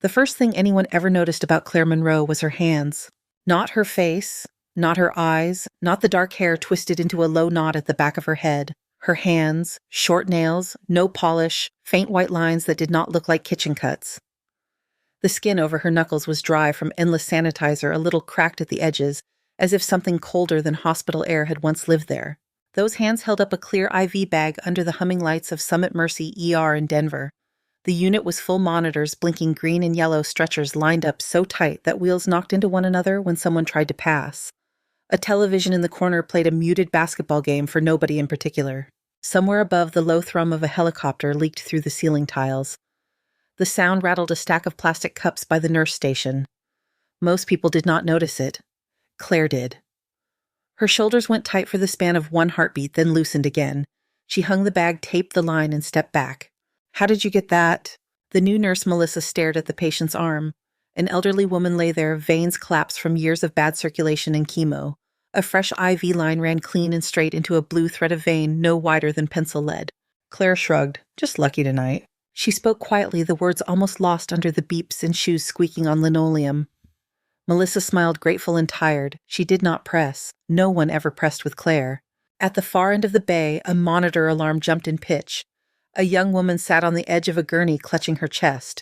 The first thing anyone ever noticed about Claire Monroe was her hands. Not her face, not her eyes, not the dark hair twisted into a low knot at the back of her head. Her hands, short nails, no polish, faint white lines that did not look like kitchen cuts. The skin over her knuckles was dry from endless sanitizer, a little cracked at the edges, as if something colder than hospital air had once lived there. Those hands held up a clear IV bag under the humming lights of Summit Mercy ER in Denver. The unit was full monitors, blinking green and yellow stretchers lined up so tight that wheels knocked into one another when someone tried to pass. A television in the corner played a muted basketball game for nobody in particular. Somewhere above, the low thrum of a helicopter leaked through the ceiling tiles. The sound rattled a stack of plastic cups by the nurse station. Most people did not notice it. Claire did. Her shoulders went tight for the span of one heartbeat, then loosened again. She hung the bag, taped the line, and stepped back. "How did you get that?" The new nurse, Melissa, stared at the patient's arm. An elderly woman lay there, veins collapsed from years of bad circulation and chemo. A fresh IV line ran clean and straight into a blue thread of vein no wider than pencil lead. Claire shrugged. "Just lucky tonight." She spoke quietly, the words almost lost under the beeps and shoes squeaking on linoleum. Melissa smiled, grateful and tired. She did not press. No one ever pressed with Claire. At the far end of the bay, a monitor alarm jumped in pitch. A young woman sat on the edge of a gurney, clutching her chest.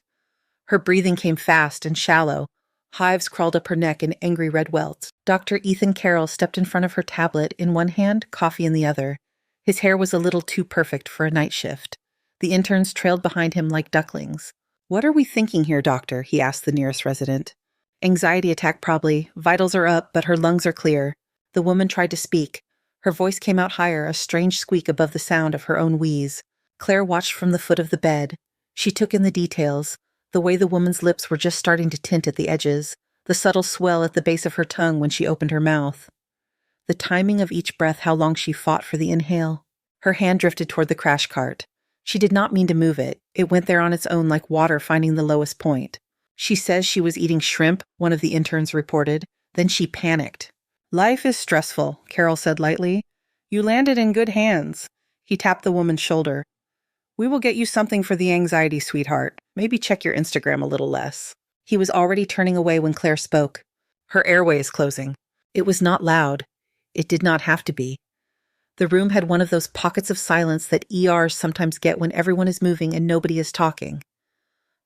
Her breathing came fast and shallow. Hives crawled up her neck in angry red welts. Dr. Ethan Carroll stepped in front of her tablet in one hand, coffee in the other. His hair was a little too perfect for a night shift. The interns trailed behind him like ducklings. "What are we thinking here, doctor?" he asked the nearest resident. "Anxiety attack probably. Vitals are up, but her lungs are clear." The woman tried to speak. Her voice came out higher, a strange squeak above the sound of her own wheeze. Claire watched from the foot of the bed. She took in the details. The way the woman's lips were just starting to tint at the edges, the subtle swell at the base of her tongue when she opened her mouth. The timing of each breath, how long she fought for the inhale. Her hand drifted toward the crash cart. She did not mean to move it. It went there on its own like water finding the lowest point. "She says she was eating shrimp," one of the interns reported. Then she panicked. "Life is stressful," Carol said lightly. "You landed in good hands." He tapped the woman's shoulder. "We will get you something for the anxiety, sweetheart. Maybe check your Instagram a little less." He was already turning away when Claire spoke. Her airway is closing. It was not loud. It did not have to be. The room had one of those pockets of silence that ERs sometimes get when everyone is moving and nobody is talking.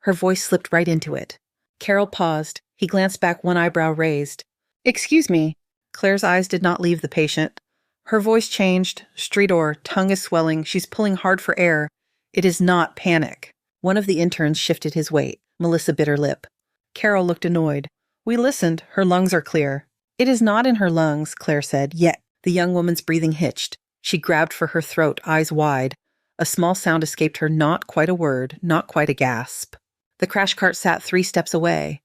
Her voice slipped right into it. Carol paused. He glanced back, one eyebrow raised. "Excuse me." Claire's eyes did not leave the patient. Her voice changed. "Streetor, tongue is swelling. She's pulling hard for air. It is not panic." One of the interns shifted his weight. Melissa bit her lip. Carol looked annoyed. "We listened. Her lungs are clear." "It is not in her lungs," Claire said. "Yet." The young woman's breathing hitched. She grabbed for her throat, eyes wide. A small sound escaped her, not quite a word, not quite a gasp. The crash cart sat 3 steps away.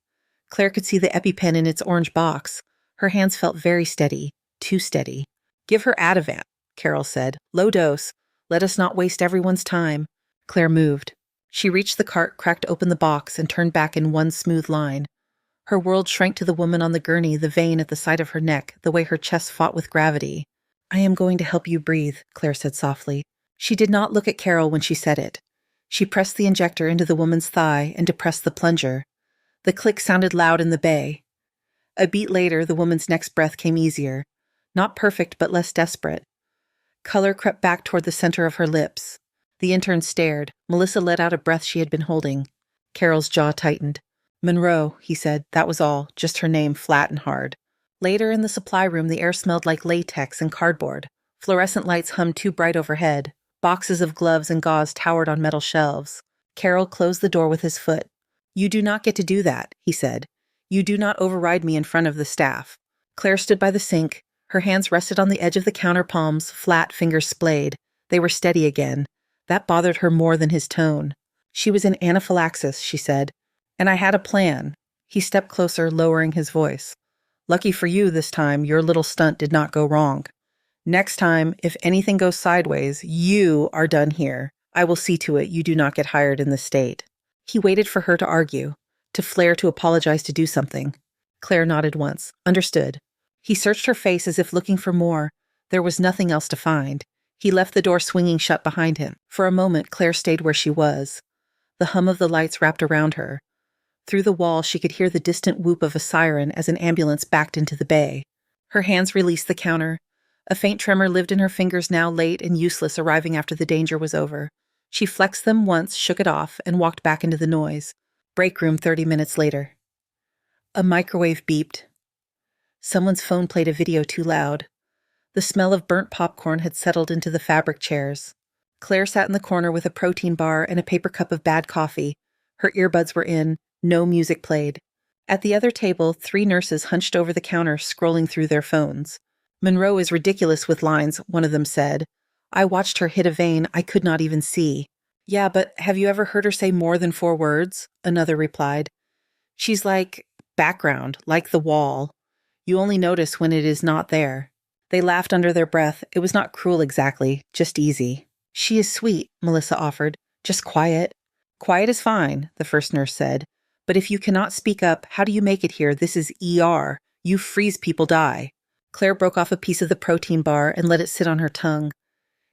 Claire could see the EpiPen in its orange box. Her hands felt very steady, too steady. "Give her Ativan," Carol said. "Low dose. Let us not waste everyone's time." Claire moved. She reached the cart, cracked open the box, and turned back in one smooth line. Her world shrank to the woman on the gurney, the vein at the side of her neck, the way her chest fought with gravity. "I am going to help you breathe," Claire said softly. She did not look at Carol when she said it. She pressed the injector into the woman's thigh and depressed the plunger. The click sounded loud in the bay. A beat later, the woman's next breath came easier. Not perfect, but less desperate. Color crept back toward the center of her lips. The intern stared. Melissa let out a breath she had been holding. Carol's jaw tightened. "Monroe," he said. That was all, just her name, flat and hard. Later in the supply room, the air smelled like latex and cardboard. Fluorescent lights hummed too bright overhead. Boxes of gloves and gauze towered on metal shelves. Carol closed the door with his foot. "You do not get to do that," he said. "You do not override me in front of the staff." Claire stood by the sink. Her hands rested on the edge of the counter palms, flat, fingers splayed. They were steady again. That bothered her more than his tone. "She was in anaphylaxis," she said. "And I had a plan." He stepped closer, lowering his voice. "Lucky for you this time, your little stunt did not go wrong. Next time, if anything goes sideways, you are done here. I will see to it you do not get hired in this state." He waited for her to argue, to flare, to apologize, to do something. Claire nodded once. Understood. He searched her face as if looking for more. There was nothing else to find. He left the door swinging shut behind him. For a moment, Claire stayed where she was. The hum of the lights wrapped around her. Through the wall, she could hear the distant whoop of a siren as an ambulance backed into the bay. Her hands released the counter. A faint tremor lived in her fingers, now late and useless, arriving after the danger was over. She flexed them once, shook it off, and walked back into the noise. Break room 30 minutes later. A microwave beeped. Someone's phone played a video too loud. The smell of burnt popcorn had settled into the fabric chairs. Claire sat in the corner with a protein bar and a paper cup of bad coffee. Her earbuds were in. No music played. At the other table, 3 nurses hunched over the counter, scrolling through their phones. "Monroe is ridiculous with lines," one of them said. "I watched her hit a vein I could not even see." "Yeah, but have you ever heard her say more than 4 words?" another replied. "She's like background, like the wall. You only notice when it is not there." They laughed under their breath. It was not cruel exactly, just easy. "She is sweet," Melissa offered. "Just quiet." "Quiet is fine," the first nurse said. "But if you cannot speak up, how do you make it here? This is ER. You freeze, people die." Claire broke off a piece of the protein bar and let it sit on her tongue.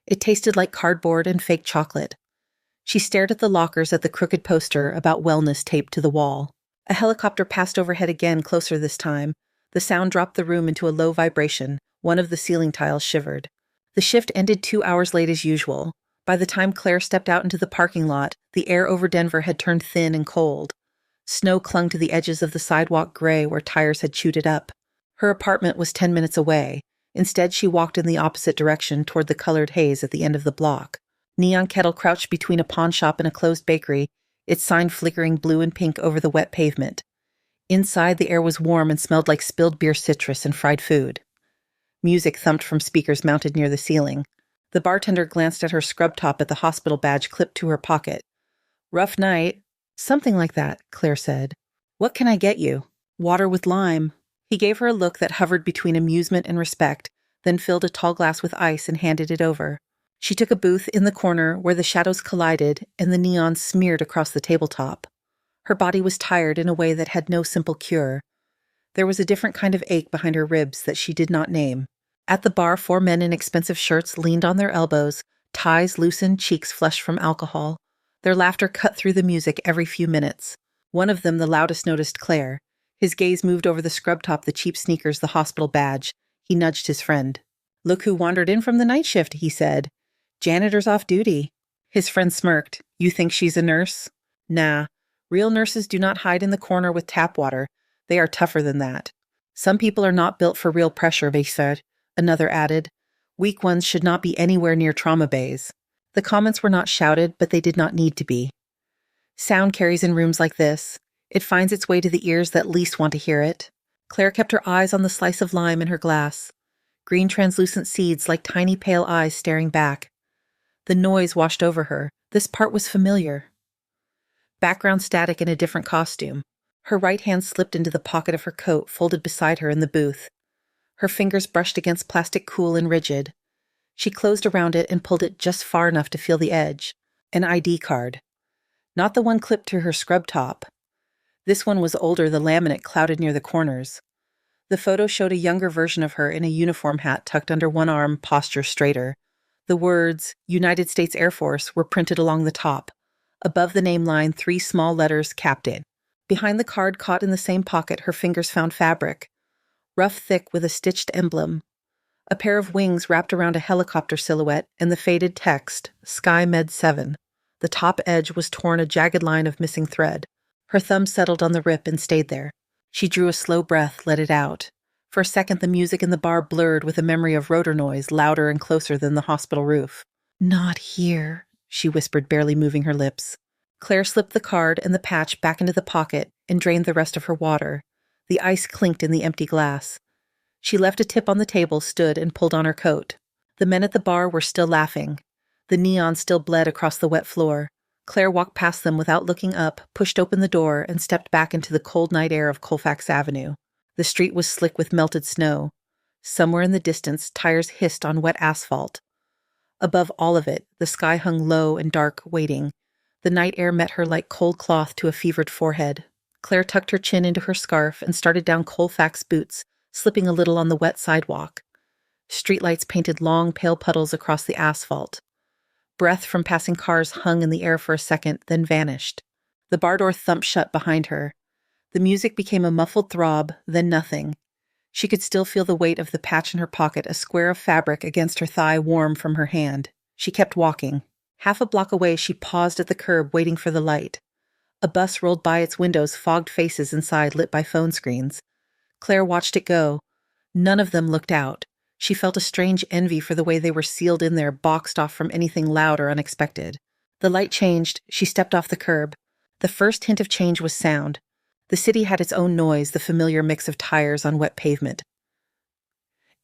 It tasted like cardboard and fake chocolate. She stared at the lockers at the crooked poster about wellness taped to the wall. A helicopter passed overhead again, closer this time. The sound dropped the room into a low vibration. One of the ceiling tiles shivered. The shift ended 2 hours late as usual. By the time Claire stepped out into the parking lot, the air over Denver had turned thin and cold. Snow clung to the edges of the sidewalk gray where tires had chewed it up. Her apartment was 10 minutes away. Instead, she walked in the opposite direction toward the colored haze at the end of the block. Neon Kettle crouched between a pawn shop and a closed bakery, its sign flickering blue and pink over the wet pavement. Inside, the air was warm and smelled like spilled beer, citrus, and fried food. Music thumped from speakers mounted near the ceiling. The bartender glanced at her scrub top at the hospital badge clipped to her pocket. "Rough night." "Something like that," Claire said. "What can I get you?" "Water with lime." He gave her a look that hovered between amusement and respect, then filled a tall glass with ice and handed it over. She took a booth in the corner where the shadows collided and the neon smeared across the tabletop. Her body was tired in a way that had no simple cure. There was a different kind of ache behind her ribs that she did not name. At the bar, 4 men in expensive shirts leaned on their elbows, ties loosened, cheeks flushed from alcohol. Their laughter cut through the music every few minutes. One of them, the loudest, noticed Claire. His gaze moved over the scrub top, the cheap sneakers, the hospital badge. He nudged his friend. "Look who wandered in from the night shift," he said. "Janitor's off duty." His friend smirked. "You think she's a nurse?" "Nah. Real nurses do not hide in the corner with tap water. They are tougher than that." "Some people are not built for real pressure," they said. Another added. "Weak ones should not be anywhere near trauma bays." The comments were not shouted, but they did not need to be. Sound carries in rooms like this. It finds its way to the ears that least want to hear it. Claire kept her eyes on the slice of lime in her glass. Green translucent seeds like tiny pale eyes staring back. The noise washed over her. This part was familiar. Background static in a different costume. Her right hand slipped into the pocket of her coat, folded beside her in the booth. Her fingers brushed against plastic cool and rigid. She closed around it and pulled it just far enough to feel the edge. An ID card. Not the one clipped to her scrub top. This one was older, the laminate clouded near the corners. The photo showed a younger version of her in a uniform hat tucked under one arm, posture straighter. The words, United States Air Force, were printed along the top. Above the name line, 3 small letters, Captain. Behind the card, caught in the same pocket, her fingers found fabric. Rough thick with a stitched emblem. A pair of wings wrapped around a helicopter silhouette and the faded text, Sky Med 7. The top edge was torn a jagged line of missing thread. Her thumb settled on the rip and stayed there. She drew a slow breath, let it out. For a second, the music in the bar blurred with a memory of rotor noise, louder and closer than the hospital roof. "Not here," she whispered, barely moving her lips. Claire slipped the card and the patch back into the pocket and drained the rest of her water. The ice clinked in the empty glass. She left a tip on the table, stood, and pulled on her coat. The men at the bar were still laughing. The neon still bled across the wet floor. Claire walked past them without looking up, pushed open the door, and stepped back into the cold night air of Colfax Avenue. The street was slick with melted snow. Somewhere in the distance, tires hissed on wet asphalt. Above all of it, the sky hung low and dark, waiting. The night air met her like cold cloth to a fevered forehead. Claire tucked her chin into her scarf and started down Colfax boots, slipping a little on the wet sidewalk. Streetlights painted long, pale puddles across the asphalt. Breath from passing cars hung in the air for a second, then vanished. The bar door thumped shut behind her. The music became a muffled throb, then nothing. She could still feel the weight of the patch in her pocket, a square of fabric against her thigh warm from her hand. She kept walking. Half a block away, she paused at the curb, waiting for the light. A bus rolled by its windows, fogged faces inside lit by phone screens. Claire watched it go. None of them looked out. She felt a strange envy for the way they were sealed in there, boxed off from anything loud or unexpected. The light changed. She stepped off the curb. The first hint of change was sound. The city had its own noise, the familiar mix of tires on wet pavement.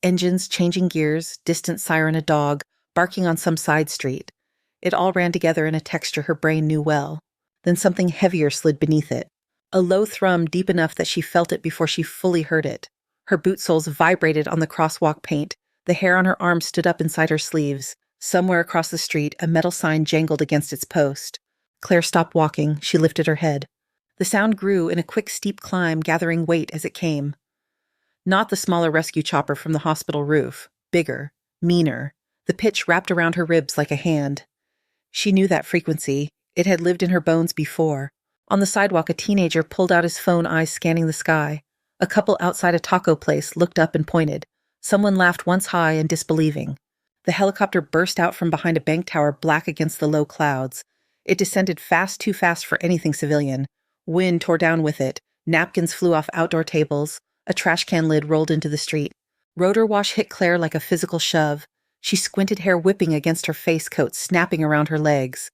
Engines changing gears, distant siren, a dog, barking on some side street. It all ran together in a texture her brain knew well. Then something heavier slid beneath it. A low thrum deep enough that she felt it before she fully heard it. Her boot soles vibrated on the crosswalk paint. The hair on her arm stood up inside her sleeves. Somewhere across the street, a metal sign jangled against its post. Claire stopped walking. She lifted her head. The sound grew in a quick, steep climb, gathering weight as it came. Not the smaller rescue chopper from the hospital roof. Bigger. Meaner. The pitch wrapped around her ribs like a hand. She knew that frequency. It had lived in her bones before. On the sidewalk, a teenager pulled out his phone, eyes scanning the sky. A couple outside a taco place looked up and pointed. Someone laughed once high and disbelieving. The helicopter burst out from behind a bank tower, black against the low clouds. It descended fast, too fast for anything civilian. Wind tore down with it. Napkins flew off outdoor tables. A trash can lid rolled into the street. Rotor wash hit Claire like a physical shove. She squinted, hair whipping against her face coat, snapping around her legs.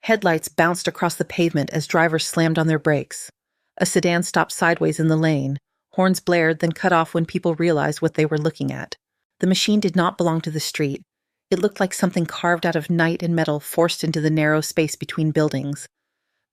Headlights bounced across the pavement as drivers slammed on their brakes. A sedan stopped sideways in the lane. Horns blared, then cut off when people realized what they were looking at. The machine did not belong to the street. It looked like something carved out of night and metal forced into the narrow space between buildings.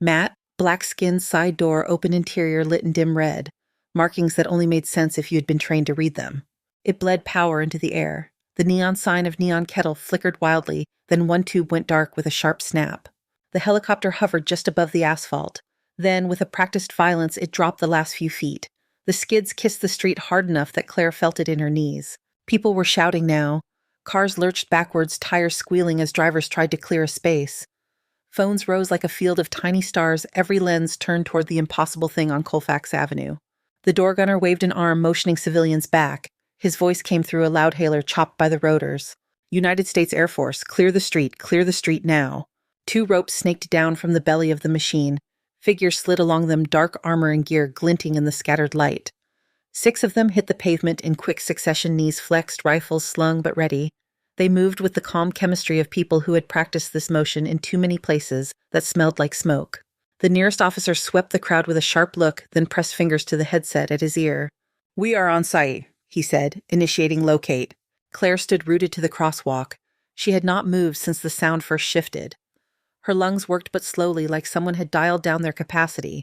Matte, black-skinned side door, open interior lit in dim red. Markings that only made sense if you had been trained to read them. It bled power into the air. The neon sign of Neon Kettle flickered wildly, then one tube went dark with a sharp snap. The helicopter hovered just above the asphalt. Then, with a practiced violence, it dropped the last few feet. The skids kissed the street hard enough that Claire felt it in her knees. People were shouting now. Cars lurched backwards, tires squealing as drivers tried to clear a space. Phones rose like a field of tiny stars, every lens turned toward the impossible thing on Colfax Avenue. The door gunner waved an arm, motioning civilians back. His voice came through a loudhailer chopped by the rotors. United States Air Force, clear the street now. 2 ropes snaked down from the belly of the machine. Figures slid along them, dark armor and gear glinting in the scattered light. 6 of them hit the pavement in quick succession, knees flexed, rifles slung but ready. They moved with the calm chemistry of people who had practiced this motion in too many places that smelled like smoke. The nearest officer swept the crowd with a sharp look, then pressed fingers to the headset at his ear. "We are on site," he said, initiating locate. Claire stood rooted to the crosswalk. She had not moved since the sound first shifted. Her lungs worked but slowly, like someone had dialed down their capacity.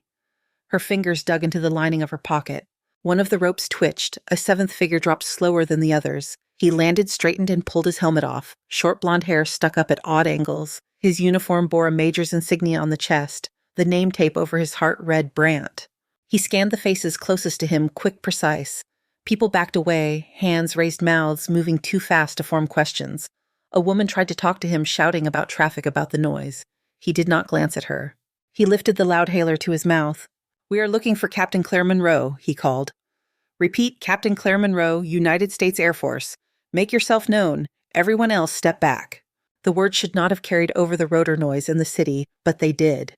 Her fingers dug into the lining of her pocket. One of the ropes twitched. A 7th figure dropped slower than the others. He landed, straightened, and pulled his helmet off. Short blonde hair stuck up at odd angles. His uniform bore a major's insignia on the chest. The name tape over his heart read Brandt. He scanned the faces closest to him, quick, precise. People backed away, hands raised, mouths moving too fast to form questions. A woman tried to talk to him, shouting about traffic, about the noise. He did not glance at her. He lifted the loudhailer to his mouth. "We are looking for Captain Claire Monroe," he called. "Repeat, Captain Claire Monroe, United States Air Force. Make yourself known. Everyone else step back." The words should not have carried over the rotor noise in the city, but they did.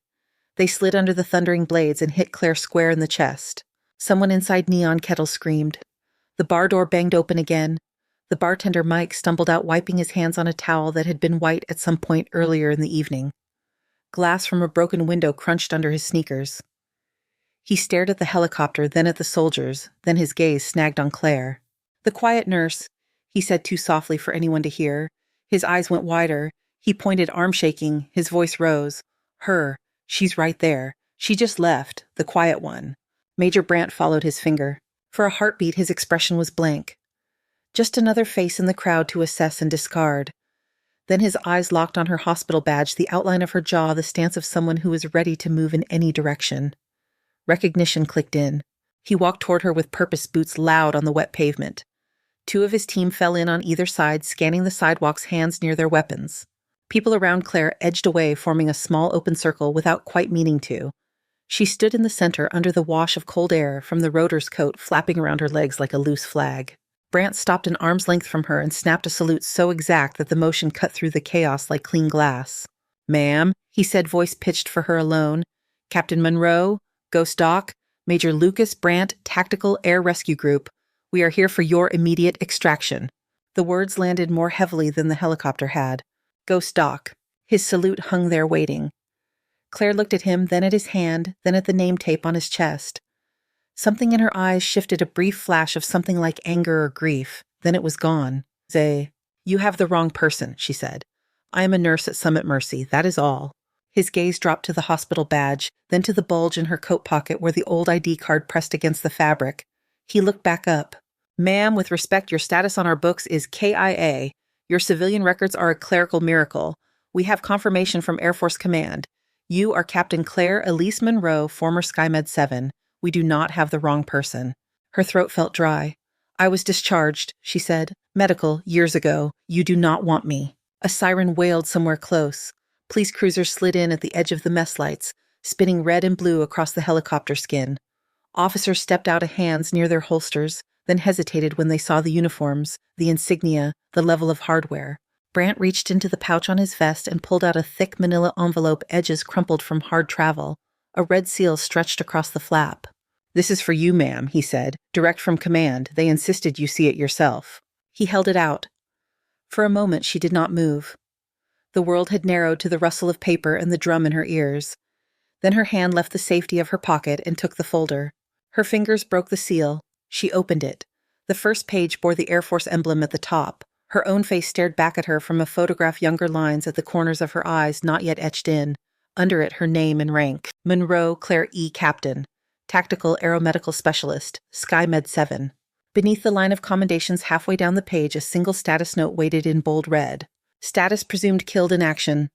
They slid under the thundering blades and hit Claire square in the chest. Someone inside Neon Kettle screamed. The bar door banged open again. The bartender, Mike, stumbled out, wiping his hands on a towel that had been white at some point earlier in the evening. Glass from a broken window crunched under his sneakers. He stared at the helicopter, then at the soldiers, then his gaze snagged on Claire. "The quiet nurse," he said too softly for anyone to hear. His eyes went wider. He pointed, arm shaking. His voice rose. "Her. She's right there. She just left. The quiet one." Major Brandt followed his finger. For a heartbeat, his expression was blank. Just another face in the crowd to assess and discard. Then his eyes locked on her hospital badge, the outline of her jaw, the stance of someone who was ready to move in any direction. Recognition clicked in. He walked toward her with purpose, boots loud on the wet pavement. 2 of his team fell in on either side, scanning the sidewalks, hands near their weapons. People around Claire edged away, forming a small open circle without quite meaning to. She stood in the center under the wash of cold air from the rotor's coat flapping around her legs like a loose flag. Brant stopped an arm's length from her and snapped a salute so exact that the motion cut through the chaos like clean glass. "Ma'am," he said, voice pitched for her alone. "Captain Monroe, Ghost Doc, Major Lucas Brant, Tactical Air Rescue Group. We are here for your immediate extraction." The words landed more heavily than the helicopter had. Ghost Doc. His salute hung there waiting. Claire looked at him, then at his hand, then at the name tape on his chest. Something in her eyes shifted a brief flash of something like anger or grief. Then it was gone. "You have the wrong person," she said. "I am a nurse at Summit Mercy, that is all." His gaze dropped to the hospital badge, then to the bulge in her coat pocket where the old ID card pressed against the fabric. He looked back up. "Ma'am, with respect, your status on our books is KIA. Your civilian records are a clerical miracle. We have confirmation from Air Force Command. You are Captain Claire Elise Monroe, former SkyMed 7. We do not have the wrong person." Her throat felt dry. "I was discharged," she said. "Medical, years ago. You do not want me." A siren wailed somewhere close. Police cruisers slid in at the edge of the mess lights, spinning red and blue across the helicopter skin. Officers stepped out of hands near their holsters, then hesitated when they saw the uniforms, the insignia, the level of hardware. Brant reached into the pouch on his vest and pulled out a thick manila envelope, edges crumpled from hard travel. A red seal stretched across the flap. "This is for you, ma'am," he said. "Direct from command. They insisted you see it yourself." He held it out. For a moment she did not move. The world had narrowed to the rustle of paper and the drum in her ears. Then her hand left the safety of her pocket and took the folder. Her fingers broke the seal. She opened it. The first page bore the Air Force emblem at the top. Her own face stared back at her from a photograph, younger lines at the corners of her eyes not yet etched in. Under it, her name and rank. Monroe Claire E. Captain. Tactical Aeromedical Specialist. SkyMed 7. Beneath the line of commendations halfway down the page, a single status note waited in bold red. Status presumed killed in action.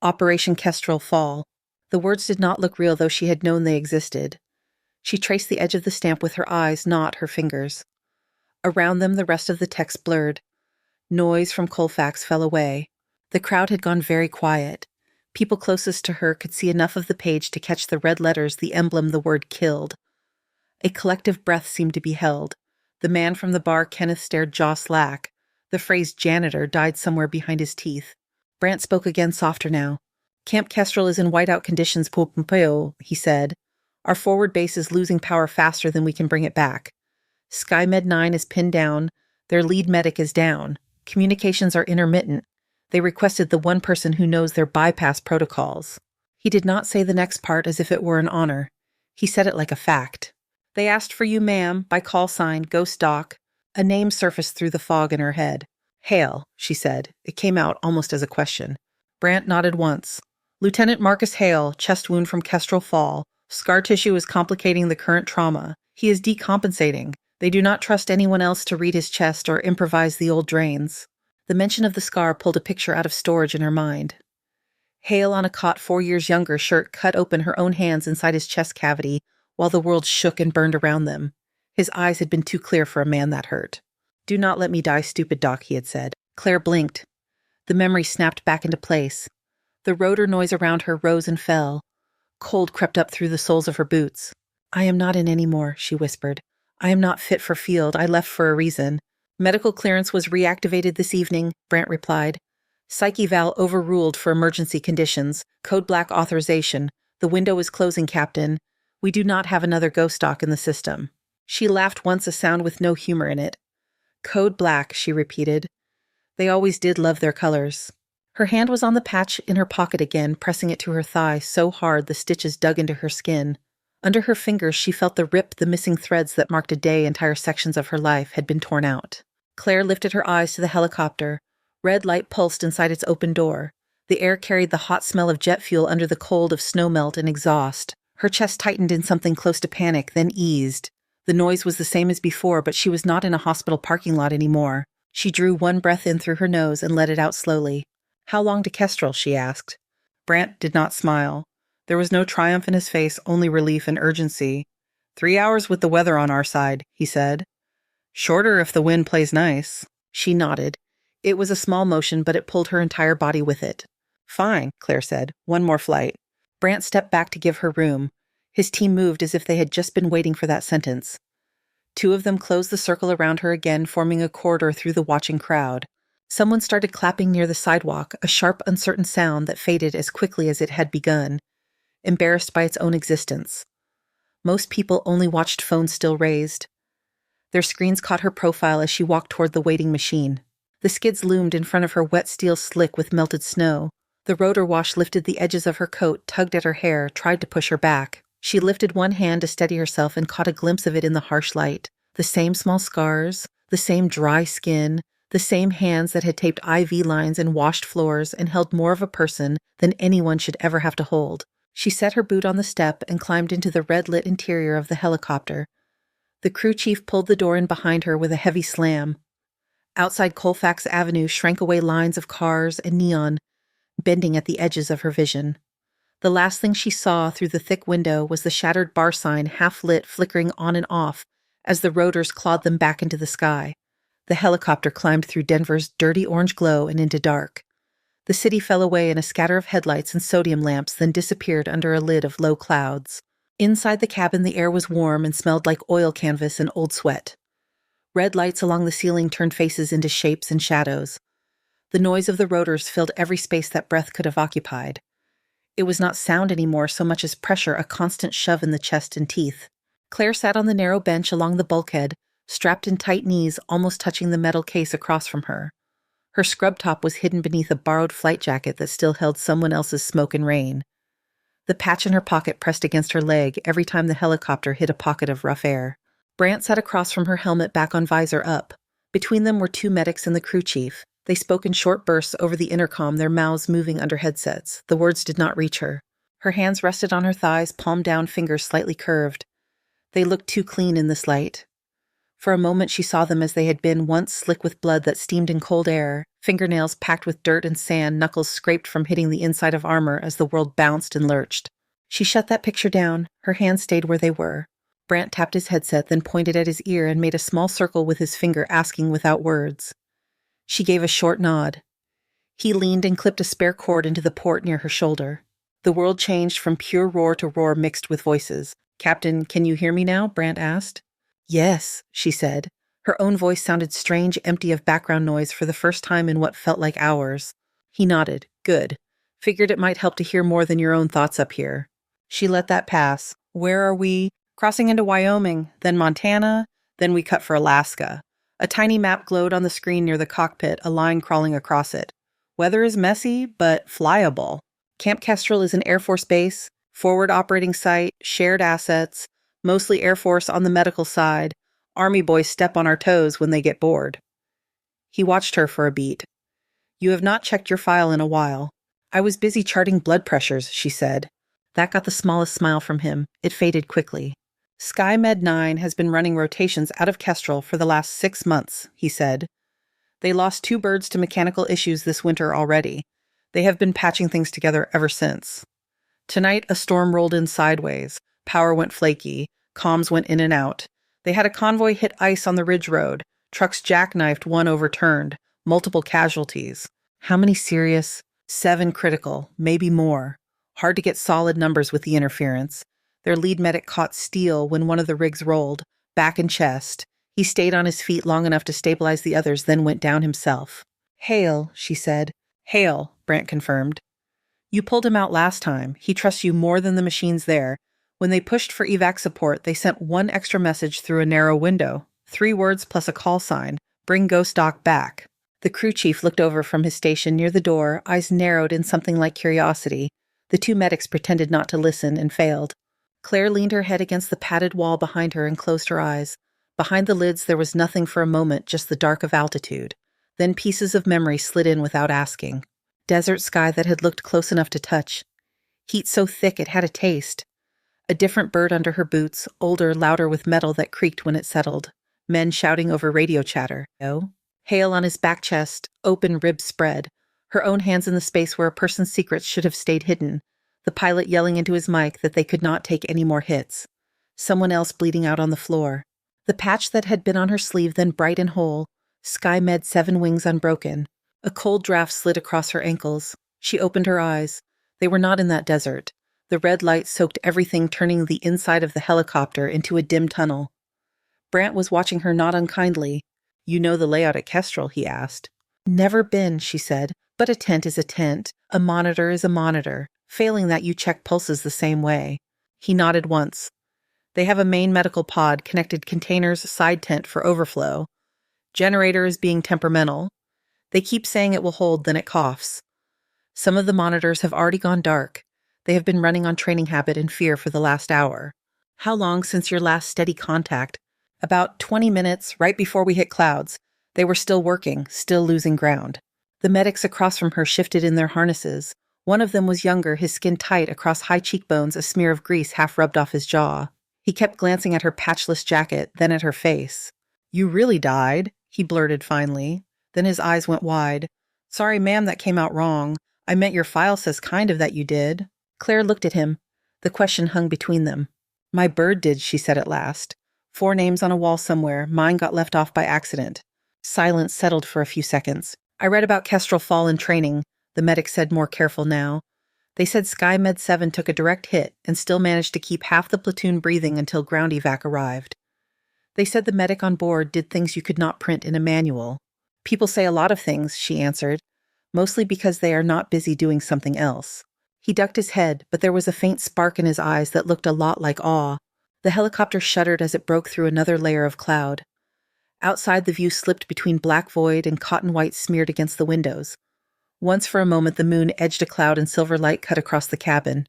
Operation Kestrel Fall. The words did not look real, though she had known they existed. She traced the edge of the stamp with her eyes, not her fingers. Around them, the rest of the text blurred. Noise from Colfax fell away. The crowd had gone very quiet. People closest to her could see enough of the page to catch the red letters, the emblem, the word killed. A collective breath seemed to be held. The man from the bar, Kenneth, stared jaw slack. The phrase janitor died somewhere behind his teeth. Brant spoke again, softer now. "Camp Kestrel is in whiteout conditions, Pompeo," he said. "Our forward base is losing power faster than we can bring it back. SkyMed 9 is pinned down. Their lead medic is down. Communications are intermittent. They requested the one person who knows their bypass protocols." He did not say the next part as if it were an honor. He said it like a fact. "They asked for you, ma'am, by call sign, Ghost Doc." A name surfaced through the fog in her head. "Hale," she said. It came out almost as a question. Brant nodded once. "Lieutenant Marcus Hale, chest wound from Kestrel Fall. Scar tissue is complicating the current trauma. He is decompensating. They do not trust anyone else to read his chest or improvise the old drains." The mention of the scar pulled a picture out of storage in her mind. Hale on a cot 4 years younger, shirt cut open, her own hands inside his chest cavity, while the world shook and burned around them. His eyes had been too clear for a man that hurt. "Do not let me die, stupid Doc," he had said. Claire blinked. The memory snapped back into place. The rotor noise around her rose and fell. Cold crept up through the soles of her boots. "I am not in any more," she whispered. "I am not fit for field. I left for a reason." "Medical clearance was reactivated this evening," Brant replied. "Psych eval overruled for emergency conditions. Code black authorization. The window is closing, Captain. We do not have another Ghost Doc in the system." She laughed once, a sound with no humor in it. "Code black," she repeated. "They always did love their colors." Her hand was on the patch in her pocket again, pressing it to her thigh so hard the stitches dug into her skin. Under her fingers, she felt the rip, the missing threads that marked a day entire sections of her life had been torn out. Claire lifted her eyes to the helicopter. Red light pulsed inside its open door. The air carried the hot smell of jet fuel under the cold of snowmelt and exhaust. Her chest tightened in something close to panic, then eased. The noise was the same as before, but she was not in a hospital parking lot anymore. She drew one breath in through her nose and let it out slowly. "How long to Kestrel?" she asked. Brant did not smile. There was no triumph in his face, only relief and urgency. 3 hours with the weather on our side, he said. "Shorter if the wind plays nice." She nodded. It was a small motion, but it pulled her entire body with it. "Fine," Claire said. "One more flight." Brant stepped back to give her room. His team moved as if they had just been waiting for that sentence. Two of them closed the circle around her again, forming a corridor through the watching crowd. Someone started clapping near the sidewalk, a sharp, uncertain sound that faded as quickly as it had begun, embarrassed by its own existence. Most people only watched phones still raised. Their screens caught her profile as she walked toward the waiting machine. The skids loomed in front of her, wet steel slick with melted snow. The rotor wash lifted the edges of her coat, tugged at her hair, tried to push her back. She lifted one hand to steady herself and caught a glimpse of it in the harsh light. The same small scars, the same dry skin, the same hands that had taped IV lines and washed floors and held more of a person than anyone should ever have to hold. She set her boot on the step and climbed into the red-lit interior of the helicopter. The crew chief pulled the door in behind her with a heavy slam. Outside Colfax Avenue shrank away lines of cars and neon, bending at the edges of her vision. The last thing she saw through the thick window was the shattered bar sign, half-lit, flickering on and off as the rotors clawed them back into the sky. The helicopter climbed through Denver's dirty orange glow and into dark. The city fell away in a scatter of headlights and sodium lamps, then disappeared under a lid of low clouds. Inside the cabin, the air was warm and smelled like oil canvas and old sweat. Red lights along the ceiling turned faces into shapes and shadows. The noise of the rotors filled every space that breath could have occupied. It was not sound anymore so much as pressure, a constant shove in the chest and teeth. Claire sat on the narrow bench along the bulkhead, strapped in tight knees, almost touching the metal case across from her. Her scrub top was hidden beneath a borrowed flight jacket that still held someone else's smoke and rain. The patch in her pocket pressed against her leg every time the helicopter hit a pocket of rough air. Brant sat across from her, helmet back on, visor up. Between them were two medics and the crew chief. They spoke in short bursts over the intercom, their mouths moving under headsets. The words did not reach her. Her hands rested on her thighs, palm down, fingers slightly curved. They looked too clean in this light. For a moment she saw them as they had been, once slick with blood that steamed in cold air, fingernails packed with dirt and sand, knuckles scraped from hitting the inside of armor as the world bounced and lurched. She shut that picture down. Her hands stayed where they were. Brant tapped his headset, then pointed at his ear and made a small circle with his finger, asking without words. She gave a short nod. He leaned and clipped a spare cord into the port near her shoulder. The world changed from pure roar to roar mixed with voices. "Captain, can you hear me now?" Brant asked. "Yes," she said. Her own voice sounded strange, empty of background noise for the first time in what felt like hours. He nodded. "Good. Figured it might help to hear more than your own thoughts up here." She let that pass. "Where are we?" "Crossing into Wyoming, then Montana, then we cut for Alaska." A tiny map glowed on the screen near the cockpit, a line crawling across it. "Weather is messy, but flyable. Camp Kestrel is an Air Force base, forward operating site, shared assets, mostly Air Force on the medical side. Army boys step on our toes when they get bored." He watched her for a beat. "You have not checked your file in a while." "I was busy charting blood pressures," she said. That got the smallest smile from him. It faded quickly. "SkyMed 9 has been running rotations out of Kestrel for the last 6 months," he said. "They lost 2 birds to mechanical issues this winter already. They have been patching things together ever since. Tonight, a storm rolled in sideways. Power went flaky. Comms went in and out. They had a convoy hit ice on the Ridge Road. Trucks jackknifed, 1 overturned. Multiple casualties. How many serious? 7 critical, maybe more. Hard to get solid numbers with the interference. Their lead medic caught steel when one of the rigs rolled, back and chest. He stayed on his feet long enough to stabilize the others, then went down himself." "Hale," she said. "Hale," Brant confirmed. "You pulled him out last time. He trusts you more than the machines there. When they pushed for evac support, they sent 1 extra message through a narrow window. 3 words plus a call sign. Bring Ghost Doc back." The crew chief looked over from his station near the door, eyes narrowed in something like curiosity. The 2 medics pretended not to listen and failed. Claire leaned her head against the padded wall behind her and closed her eyes. Behind the lids there was nothing for a moment, just the dark of altitude. Then pieces of memory slid in without asking. Desert sky that had looked close enough to touch. Heat so thick it had a taste. A different bird under her boots, older, louder with metal that creaked when it settled. Men shouting over radio chatter. "No." Hale on his back chest, open ribs spread. Her own hands in the space where a person's secrets should have stayed hidden. The pilot yelling into his mic that they could not take any more hits. Someone else bleeding out on the floor. The patch that had been on her sleeve then bright and whole. SkyMed 7 wings unbroken. A cold draft slid across her ankles. She opened her eyes. They were not in that desert. The red light soaked everything, turning the inside of the helicopter into a dim tunnel. Brant was watching her not unkindly. "You know the layout at Kestrel?" he asked. "Never been," she said, "but a tent is a tent. A monitor is a monitor. Failing that, you check pulses the same way." He nodded once. "They have a main medical pod, connected containers, side tent for overflow. Generator is being temperamental. They keep saying it will hold, then it coughs. Some of the monitors have already gone dark. They have been running on training habit and fear for the last hour." "How long since your last steady contact?" "About 20 minutes, right before we hit clouds. They were still working, still losing ground." The medics across from her shifted in their harnesses. One of them was younger, his skin tight across high cheekbones, a smear of grease half rubbed off his jaw. He kept glancing at her patchless jacket, then at her face. "You really died?" he blurted finally. Then his eyes went wide. "Sorry, ma'am, that came out wrong. I meant your file says kind of that you did." Claire looked at him. The question hung between them. "My bird did," she said at last. 4 names on a wall somewhere. Mine got left off by accident." Silence settled for a few seconds. "I read about Kestrel Fall in training," the medic said, more careful now. "They said SkyMed 7 took a direct hit and still managed to keep half the platoon breathing until ground evac arrived. They said the medic on board did things you could not print in a manual." "People say a lot of things," she answered, "mostly because they are not busy doing something else." He ducked his head, but there was a faint spark in his eyes that looked a lot like awe. The helicopter shuddered as it broke through another layer of cloud. Outside, the view slipped between black void and cotton white smeared against the windows. Once for a moment the moon edged a cloud and silver light cut across the cabin.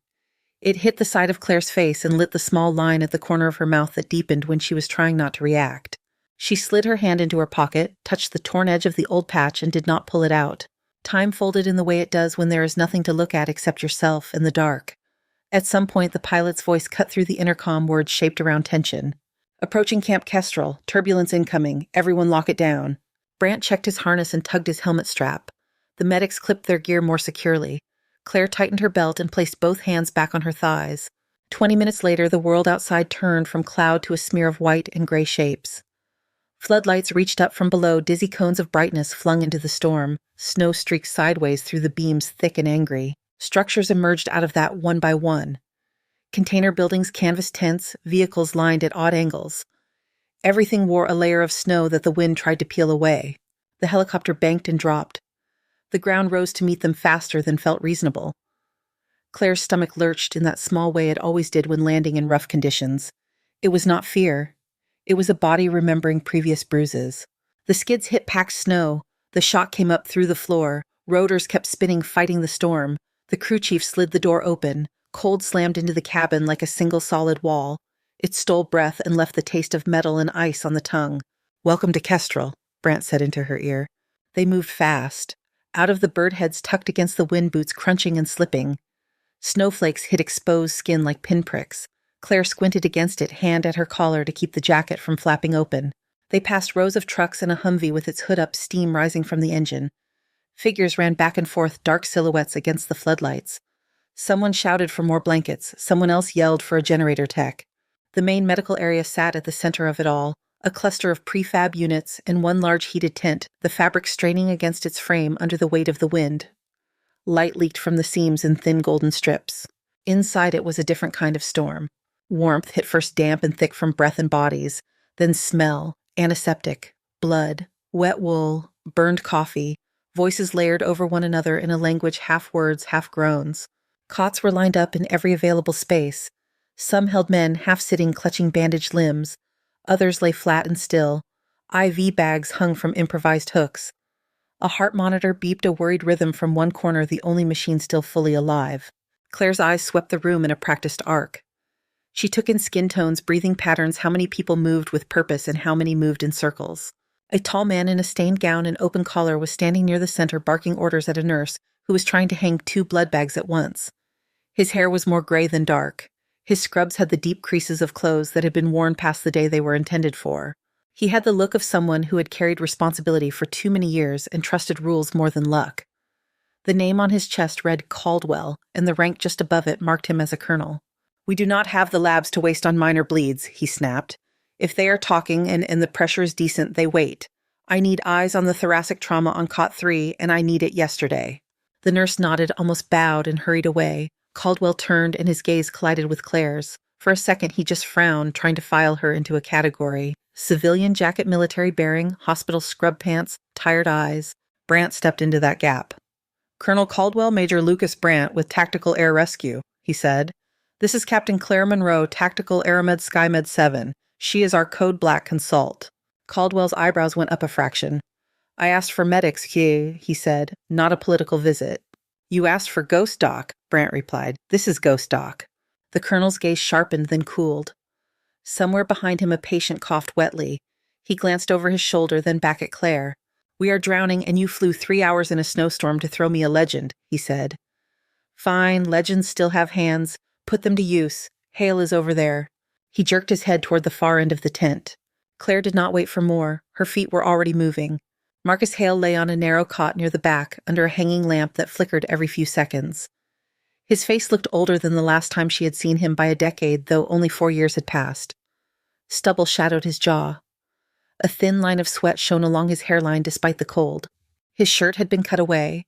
It hit the side of Claire's face and lit the small line at the corner of her mouth that deepened when she was trying not to react. She slid her hand into her pocket, touched the torn edge of the old patch, and did not pull it out. Time folded in the way it does when there is nothing to look at except yourself and the dark. At some point, the pilot's voice cut through the intercom, words shaped around tension. "Approaching Camp Kestrel. Turbulence incoming. Everyone lock it down." Brant checked his harness and tugged his helmet strap. The medics clipped their gear more securely. Claire tightened her belt and placed both hands back on her thighs. 20 minutes later, the world outside turned from cloud to a smear of white and gray shapes. Floodlights reached up from below, dizzy cones of brightness flung into the storm. Snow streaked sideways through the beams, thick and angry. Structures emerged out of that one by one. Container buildings, canvas tents, vehicles lined at odd angles. Everything wore a layer of snow that the wind tried to peel away. The helicopter banked and dropped. The ground rose to meet them faster than felt reasonable. Claire's stomach lurched in that small way it always did when landing in rough conditions. It was not fear. It was a body remembering previous bruises. The skids hit packed snow. The shock came up through the floor. Rotors kept spinning, fighting the storm. The crew chief slid the door open. Cold slammed into the cabin like a single solid wall. It stole breath and left the taste of metal and ice on the tongue. "Welcome to Kestrel," Brant said into her ear. They moved fast. Out of the bird heads tucked against the wind boots, crunching and slipping. Snowflakes hit exposed skin like pinpricks. Claire squinted against it, hand at her collar to keep the jacket from flapping open. They passed rows of trucks and a Humvee with its hood up, steam rising from the engine. Figures ran back and forth, dark silhouettes against the floodlights. Someone shouted for more blankets. Someone else yelled for a generator tech. The main medical area sat at the center of it all, a cluster of prefab units and one large heated tent, the fabric straining against its frame under the weight of the wind. Light leaked from the seams in thin golden strips. Inside it was a different kind of storm. Warmth hit first damp and thick from breath and bodies, then smell, antiseptic, blood, wet wool, burned coffee, voices layered over one another in a language half words, half groans. Cots were lined up in every available space. Some held men half-sitting, clutching bandaged limbs. Others lay flat and still. IV bags hung from improvised hooks. A heart monitor beeped a worried rhythm from one corner, the only machine still fully alive. Claire's eyes swept the room in a practiced arc. She took in skin tones, breathing patterns, how many people moved with purpose and how many moved in circles. A tall man in a stained gown and open collar was standing near the center, barking orders at a nurse who was trying to hang 2 blood bags at once. His hair was more gray than dark. His scrubs had the deep creases of clothes that had been worn past the day they were intended for. He had the look of someone who had carried responsibility for too many years and trusted rules more than luck. The name on his chest read Caldwell, and the rank just above it marked him as a colonel. "We do not have the labs to waste on minor bleeds," he snapped. "If they are talking and the pressure is decent, they wait. I need eyes on the thoracic trauma on Cot 3, and I need it yesterday." The nurse nodded, almost bowed, and hurried away. Caldwell turned and his gaze collided with Claire's. For a second, he just frowned, trying to file her into a category. Civilian jacket, military bearing, hospital scrub pants, tired eyes. Brandt stepped into that gap. "Colonel Caldwell, Major Lucas Brandt with Tactical Air Rescue," he said. "This is Captain Claire Monroe, Tactical Aeromed SkyMed 7. She is our Code Black consult." Caldwell's eyebrows went up a fraction. "I asked for medics, he said, not a political visit." "You asked for Ghost Doc," Brandt replied. "This is Ghost Doc." The colonel's gaze sharpened, then cooled. Somewhere behind him a patient coughed wetly. He glanced over his shoulder, then back at Claire. "We are drowning, and you flew 3 hours in a snowstorm to throw me a legend," he said. "Fine, legends still have hands. Put them to use. Hale is over there." He jerked his head toward the far end of the tent. Claire did not wait for more. Her feet were already moving. Marcus Hale lay on a narrow cot near the back, under a hanging lamp that flickered every few seconds. His face looked older than the last time she had seen him by a decade, though only 4 years had passed. Stubble shadowed his jaw. A thin line of sweat shone along his hairline despite the cold. His shirt had been cut away.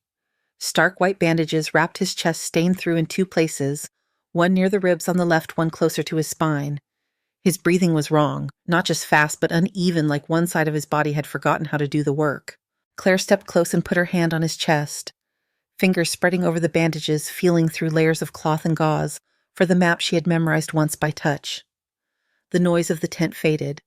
Stark white bandages wrapped his chest, stained through in 2 places, one near the ribs on the left, one closer to his spine. His breathing was wrong, not just fast but uneven, like one side of his body had forgotten how to do the work. Claire stepped close and put her hand on his chest, fingers spreading over the bandages, feeling through layers of cloth and gauze for the map she had memorized once by touch. The noise of the tent faded.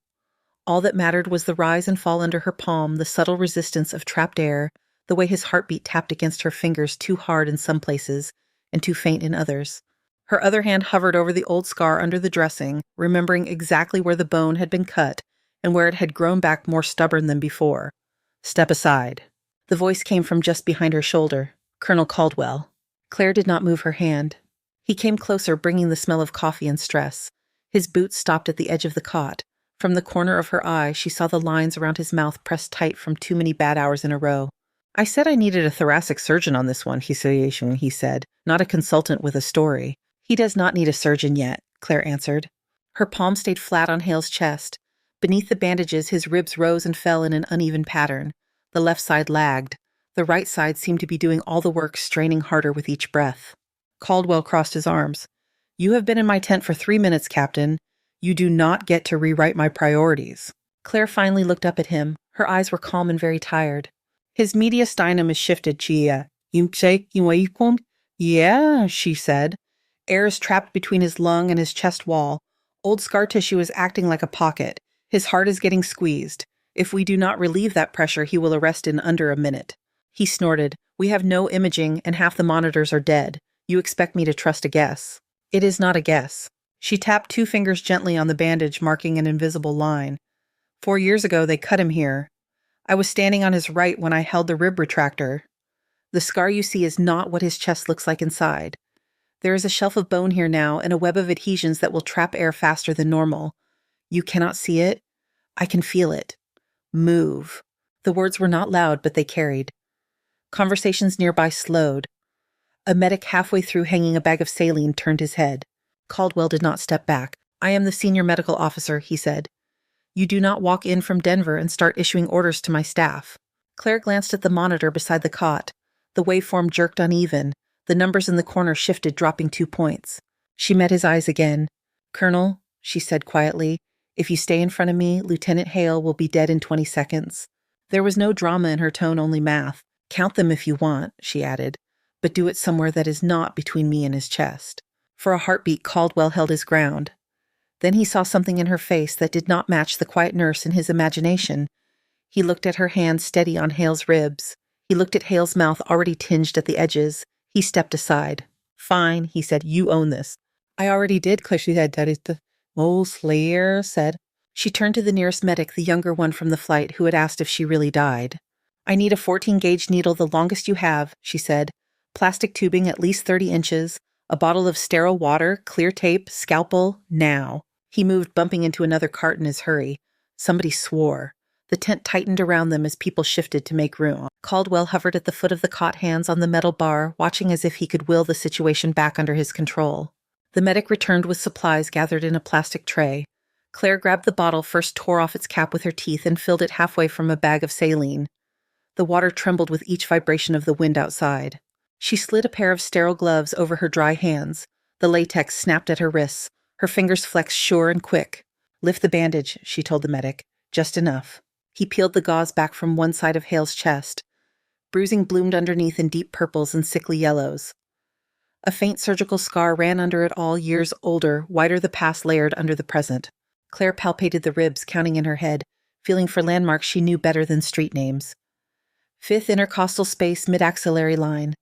All that mattered was the rise and fall under her palm, the subtle resistance of trapped air, the way his heartbeat tapped against her fingers, too hard in some places and too faint in others. Her other hand hovered over the old scar under the dressing, remembering exactly where the bone had been cut and where it had grown back more stubborn than before. "Step aside." The voice came from just behind her shoulder. "Colonel Caldwell." Claire did not move her hand. He came closer, bringing the smell of coffee and stress. His boots stopped at the edge of the cot. From the corner of her eye, she saw the lines around his mouth pressed tight from too many bad hours in a row. "I said I needed a thoracic surgeon on this one," he said, "not a consultant with a story." "He does not need a surgeon yet," Claire answered. Her palm stayed flat on Hale's chest. Beneath the bandages, his ribs rose and fell in an uneven pattern. The left side lagged. The right side seemed to be doing all the work, straining harder with each breath. Caldwell crossed his arms. "You have been in my tent for 3 minutes, Captain. You do not get to rewrite my priorities." Claire finally looked up at him. Her eyes were calm and very tired. "His mediastinum is shifted, Chia. Yeah, she said. Air is trapped between his lung and his chest wall. Old scar tissue is acting like a pocket. His heart is getting squeezed. If we do not relieve that pressure, he will arrest in under a minute." He snorted. "We have no imaging, and half the monitors are dead. You expect me to trust a guess." "It is not a guess." She tapped 2 fingers gently on the bandage, marking an invisible line. 4 years ago, they cut him here. I was standing on his right when I held the rib retractor. The scar you see is not what his chest looks like inside. There is a shelf of bone here now and a web of adhesions that will trap air faster than normal. You cannot see it. I can feel it. Move. The words were not loud, but they carried. Conversations nearby slowed. A medic halfway through hanging a bag of saline turned his head. Caldwell did not step back. "I am the senior medical officer," he said. "You do not walk in from Denver and start issuing orders to my staff." Claire glanced at the monitor beside the cot. The waveform jerked uneven. The numbers in the corner shifted, dropping 2 points. She met his eyes again. "Colonel," she said quietly, "if you stay in front of me, Lieutenant Hale will be dead in 20 seconds. There was no drama in her tone, only math. "Count them if you want," she added, "but do it somewhere that is not between me and his chest." For a heartbeat, Caldwell held his ground. Then he saw something in her face that did not match the quiet nurse in his imagination. He looked at her hand steady on Hale's ribs. He looked at Hale's mouth already tinged at the edges. He stepped aside. "Fine," he said, "you own this." "I already did," she said. "That is the most Slayer said." She turned to the nearest medic, the younger one from the flight, who had asked if she really died. "I need a 14-gauge needle, the longest you have," she said. "Plastic tubing at least 30 inches, a bottle of sterile water, clear tape, scalpel, now." He moved, bumping into another cart in his hurry. Somebody swore. The tent tightened around them as people shifted to make room. Caldwell hovered at the foot of the cot, hands on the metal bar, watching as if he could will the situation back under his control. The medic returned with supplies gathered in a plastic tray. Claire grabbed the bottle, first tore off its cap with her teeth and filled it halfway from a bag of saline. The water trembled with each vibration of the wind outside. She slid a pair of sterile gloves over her dry hands. The latex snapped at her wrists. Her fingers flexed sure and quick. "Lift the bandage," she told the medic. "Just enough." He peeled the gauze back from one side of Hale's chest. Bruising bloomed underneath in deep purples and sickly yellows. A faint surgical scar ran under it all, years older, whiter the past layered under the present. Claire palpated the ribs, counting in her head, feeling for landmarks she knew better than street names. 5th intercostal space, mid-axillary line.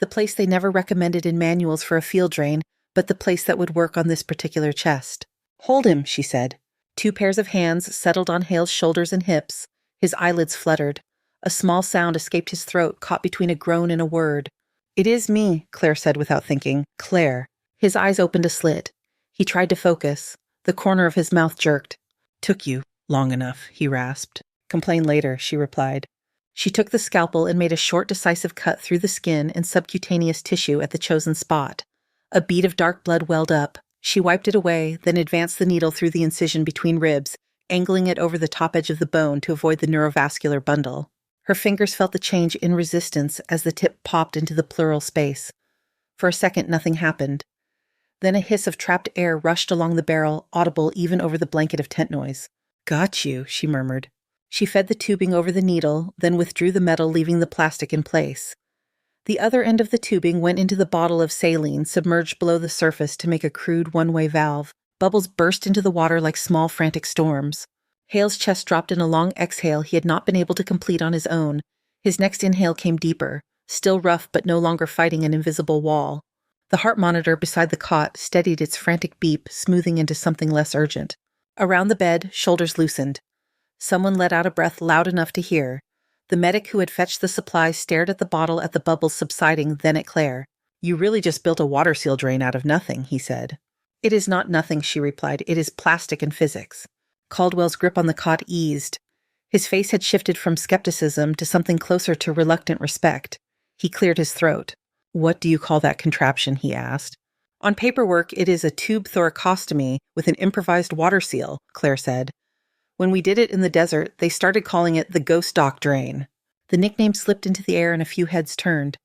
The place they never recommended in manuals for a field drain, but the place that would work on this particular chest. "Hold him," she said. 2 pairs of hands settled on Hale's shoulders and hips. His eyelids fluttered. A small sound escaped his throat, caught between a groan and a word. "It is me," Claire said without thinking. "Claire." His eyes opened a slit. He tried to focus. The corner of his mouth jerked. "Took you long enough," he rasped. "Complain later," she replied. She took the scalpel and made a short, decisive cut through the skin and subcutaneous tissue at the chosen spot. A bead of dark blood welled up. She wiped it away, then advanced the needle through the incision between ribs, angling it over the top edge of the bone to avoid the neurovascular bundle. Her fingers felt the change in resistance as the tip popped into the pleural space. For a second, nothing happened. Then a hiss of trapped air rushed along the barrel, audible even over the blanket of tent noise. "Got you," she murmured. She fed the tubing over the needle, then withdrew the metal, leaving the plastic in place. The other end of the tubing went into the bottle of saline, submerged below the surface to make a crude one-way valve. Bubbles burst into the water like small, frantic storms. Hale's chest dropped in a long exhale he had not been able to complete on his own. His next inhale came deeper, still rough but no longer fighting an invisible wall. The heart monitor beside the cot steadied its frantic beep, smoothing into something less urgent. Around the bed, shoulders loosened. Someone let out a breath loud enough to hear. The medic who had fetched the supplies stared at the bottle at the bubbles subsiding, then at Claire. "You really just built a water seal drain out of nothing," he said. "It is not nothing," she replied. "It is plastic and physics." Caldwell's grip on the cot eased. His face had shifted from skepticism to something closer to reluctant respect. He cleared his throat. "What do you call that contraption?" he asked. "On paperwork, it is a tube thoracostomy with an improvised water seal," Claire said. "When we did it in the desert, they started calling it the ghost dock drain." The nickname slipped into the air and a few heads turned.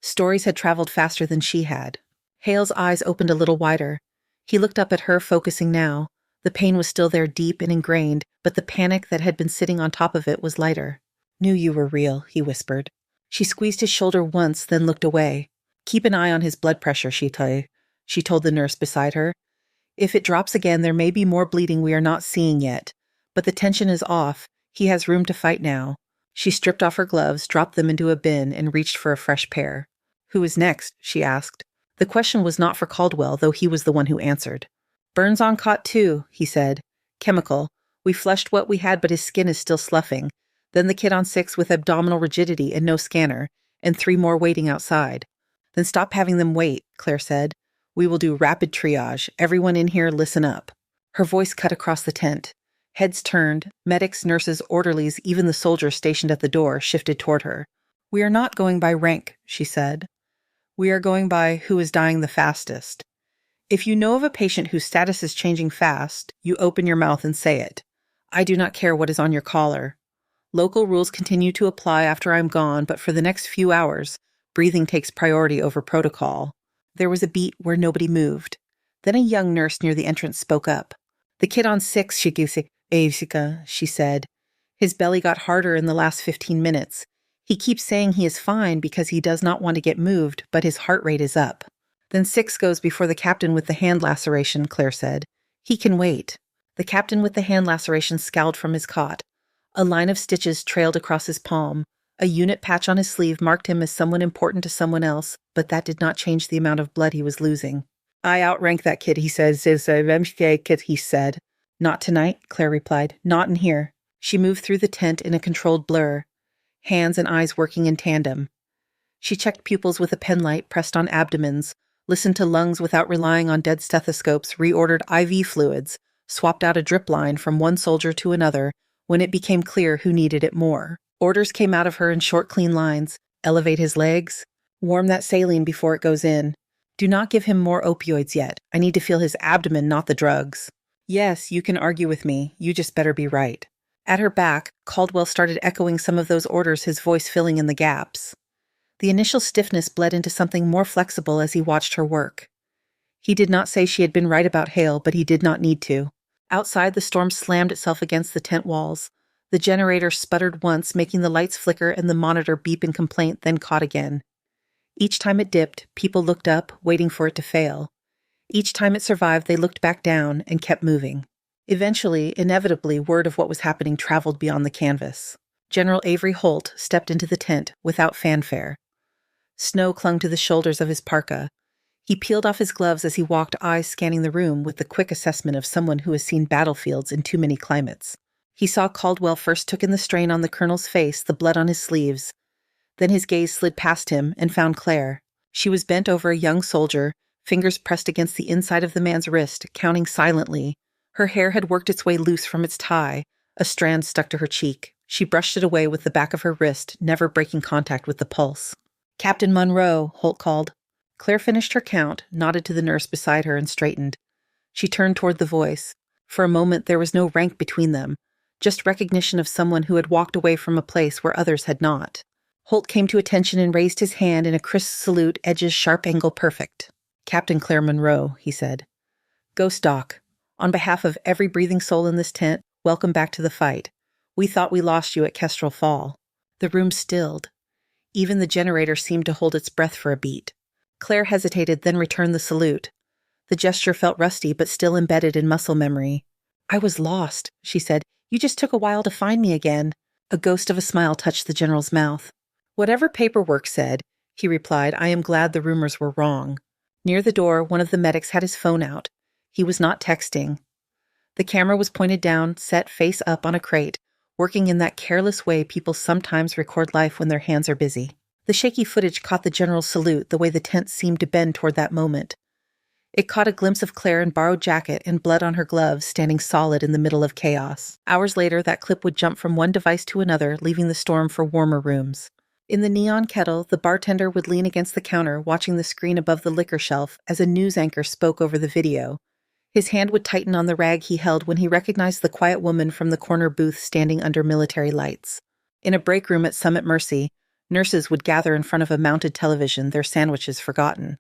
Stories had traveled faster than she had. Hale's eyes opened a little wider. He looked up at her, focusing now. The pain was still there, deep and ingrained, but the panic that had been sitting on top of it was lighter. "Knew you were real," he whispered. She squeezed his shoulder once, then looked away. "Keep an eye on his blood pressure," she told the nurse beside her. "If it drops again, there may be more bleeding we are not seeing yet. But the tension is off. He has room to fight now." She stripped off her gloves, dropped them into a bin, and reached for a fresh pair. "Who is next?" she asked. The question was not for Caldwell, though he was the one who answered. "Burns on cot too," he said. "Chemical. We flushed what we had, but his skin is still sloughing. Then the kid on 6 with abdominal rigidity and no scanner, and 3 more waiting outside." "Then stop having them wait," Claire said. "We will do rapid triage. Everyone in here, listen up." Her voice cut across the tent. Heads turned. Medics, nurses, orderlies, even the soldiers stationed at the door shifted toward her. "We are not going by rank," she said. "We are going by who is dying the fastest. If you know of a patient whose status is changing fast, you open your mouth and say it. I do not care what is on your collar. Local rules continue to apply after I'm gone, but for the next few hours, breathing takes priority over protocol." There was a beat where nobody moved. Then a young nurse near the entrance spoke up. "The kid on 6, she said. His belly got harder in the last 15 minutes. He keeps saying he is fine because he does not want to get moved, but his heart rate is up." "Then 6 goes before the captain with the hand laceration," Claire said. "He can wait." The captain with the hand laceration scowled from his cot. A line of stitches trailed across his palm. A unit patch on his sleeve marked him as someone important to someone else, but that did not change the amount of blood he was losing. "I outrank that kid," he said. "Not tonight," Claire replied. "Not in here." She moved through the tent in a controlled blur, hands and eyes working in tandem. She checked pupils with a penlight pressed on abdomens, listened to lungs without relying on dead stethoscopes, reordered IV fluids, swapped out a drip line from one soldier to another when it became clear who needed it more. Orders came out of her in short, clean lines. "Elevate his legs. Warm that saline before it goes in. Do not give him more opioids yet. I need to feel his abdomen, not the drugs." "Yes, you can argue with me. You just better be right." At her back, Caldwell started echoing some of those orders, his voice filling in the gaps. The initial stiffness bled into something more flexible as he watched her work. He did not say she had been right about Hale, but he did not need to. Outside, the storm slammed itself against the tent walls. The generator sputtered once, making the lights flicker and the monitor beep in complaint, then caught again. Each time it dipped, people looked up, waiting for it to fail. Each time it survived, they looked back down and kept moving. Eventually, inevitably, word of what was happening traveled beyond the canvas. General Avery Holt stepped into the tent without fanfare. Snow clung to the shoulders of his parka. He peeled off his gloves as he walked, eyes scanning the room with the quick assessment of someone who has seen battlefields in too many climates. He saw Caldwell first took in the strain on the colonel's face, the blood on his sleeves. Then his gaze slid past him and found Claire. She was bent over a young soldier, fingers pressed against the inside of the man's wrist, counting silently. Her hair had worked its way loose from its tie. A strand stuck to her cheek. She brushed it away with the back of her wrist, never breaking contact with the pulse. "Captain Monroe," Holt called. Claire finished her count, nodded to the nurse beside her, and straightened. She turned toward the voice. For a moment there was no rank between them, just recognition of someone who had walked away from a place where others had not. Holt came to attention and raised his hand in a crisp salute, edges sharp angle perfect. "Captain Claire Monroe," he said. "Ghost Doc, on behalf of every breathing soul in this tent, welcome back to the fight. We thought we lost you at Kestrel Fall." The room stilled. Even the generator seemed to hold its breath for a beat. Claire hesitated, then returned the salute. The gesture felt rusty, but still embedded in muscle memory. "I was lost," she said. "You just took a while to find me again." A ghost of a smile touched the general's mouth. "Whatever paperwork said," he replied, "I am glad the rumors were wrong." Near the door, one of the medics had his phone out. He was not texting. The camera was pointed down, set face up on a crate, working in that careless way people sometimes record life when their hands are busy. The shaky footage caught the general's salute, the way the tent seemed to bend toward that moment. It caught a glimpse of Claire in borrowed jacket and blood on her gloves, standing solid in the middle of chaos. Hours later, that clip would jump from one device to another, leaving the storm for warmer rooms. In the neon kettle, the bartender would lean against the counter, watching the screen above the liquor shelf as a news anchor spoke over the video. His hand would tighten on the rag he held when he recognized the quiet woman from the corner booth standing under military lights. In a break room at Summit Mercy, nurses would gather in front of a mounted television, their sandwiches forgotten.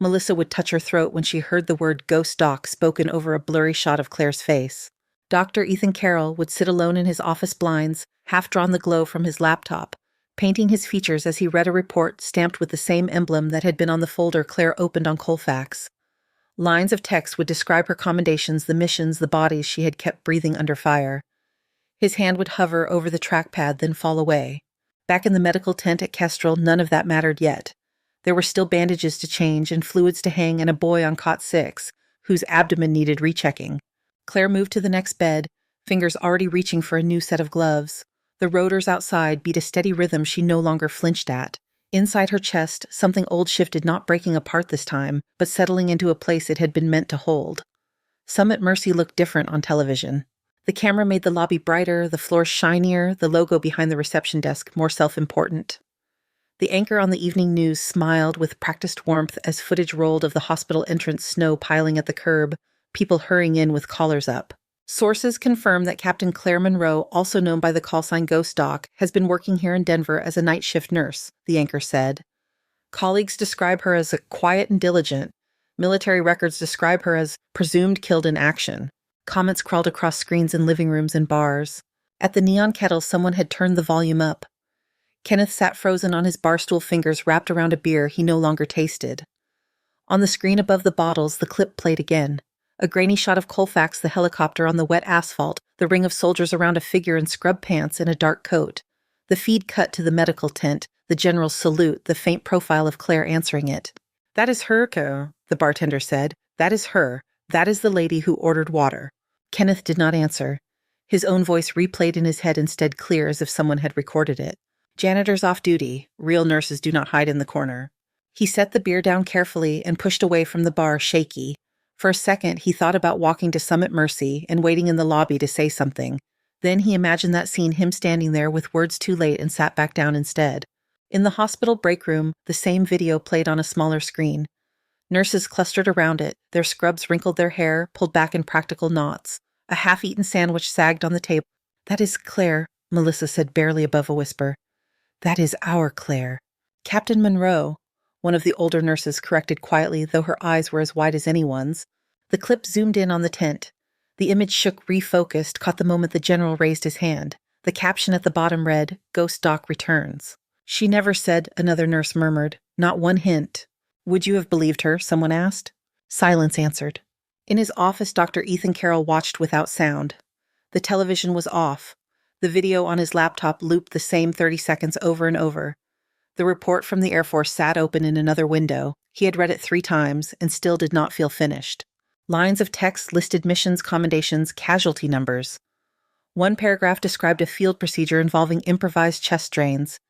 Melissa would touch her throat when she heard the word "Ghost Doc" spoken over a blurry shot of Claire's face. Dr. Ethan Carroll would sit alone in his office blinds, half-drawn the glow from his laptop, painting his features as he read a report stamped with the same emblem that had been on the folder Claire opened on Colfax. Lines of text would describe her commendations, the missions, the bodies she had kept breathing under fire. His hand would hover over the trackpad, then fall away. Back in the medical tent at Kestrel, none of that mattered yet. There were still bandages to change and fluids to hang and a boy on cot 6, whose abdomen needed rechecking. Claire moved to the next bed, fingers already reaching for a new set of gloves. The rotors outside beat a steady rhythm she no longer flinched at. Inside her chest, something old shifted, not breaking apart this time, but settling into a place it had been meant to hold. Summit Mercy looked different on television. The camera made the lobby brighter, the floor shinier, the logo behind the reception desk more self-important. The anchor on the evening news smiled with practiced warmth as footage rolled of the hospital entrance, snow piling at the curb, people hurrying in with collars up. Sources confirm that Captain Claire Monroe, also known by the call sign Ghost Doc, has been working here in Denver as a night shift nurse, the anchor said. Colleagues describe her as quiet and diligent. Military records describe her as presumed killed in action. Comments crawled across screens in living rooms and bars. At the neon kettle, someone had turned the volume up. Kenneth sat frozen on his barstool, fingers wrapped around a beer he no longer tasted. On the screen above the bottles, the clip played again. A grainy shot of Colfax, the helicopter on the wet asphalt, the ring of soldiers around a figure in scrub pants and a dark coat. The feed cut to the medical tent, the general's salute, the faint profile of Claire answering it. "That is her, the bartender said. "That is her. That is the lady who ordered water." Kenneth did not answer. His own voice replayed in his head instead, clear as if someone had recorded it. "Janitor's off duty. Real nurses do not hide in the corner." He set the beer down carefully and pushed away from the bar, shaky. For a second, he thought about walking to Summit Mercy and waiting in the lobby to say something. Then he imagined that scene, him standing there with words too late, and sat back down instead. In the hospital break room, the same video played on a smaller screen. Nurses clustered around it, their scrubs wrinkled their hair, pulled back in practical knots. A half-eaten sandwich sagged on the table. "That is Claire," Melissa said barely above a whisper. "That is our Claire." Captain Monroe, one of the older nurses corrected quietly, though her eyes were as wide as anyone's. The clip zoomed in on the tent. The image shook, refocused, caught the moment the general raised his hand. The caption at the bottom read, "Ghost Doc returns." "She never said," another nurse murmured. "Not one hint." "Would you have believed her?" someone asked. Silence answered. In his office, Dr. Ethan Carroll watched without sound. The television was off. The video on his laptop looped the same 30 seconds over and over. The report from the Air Force sat open in another window. He had read it 3 times and still did not feel finished. Lines of text listed missions, commendations, casualty numbers. One paragraph described a field procedure involving improvised chest drains.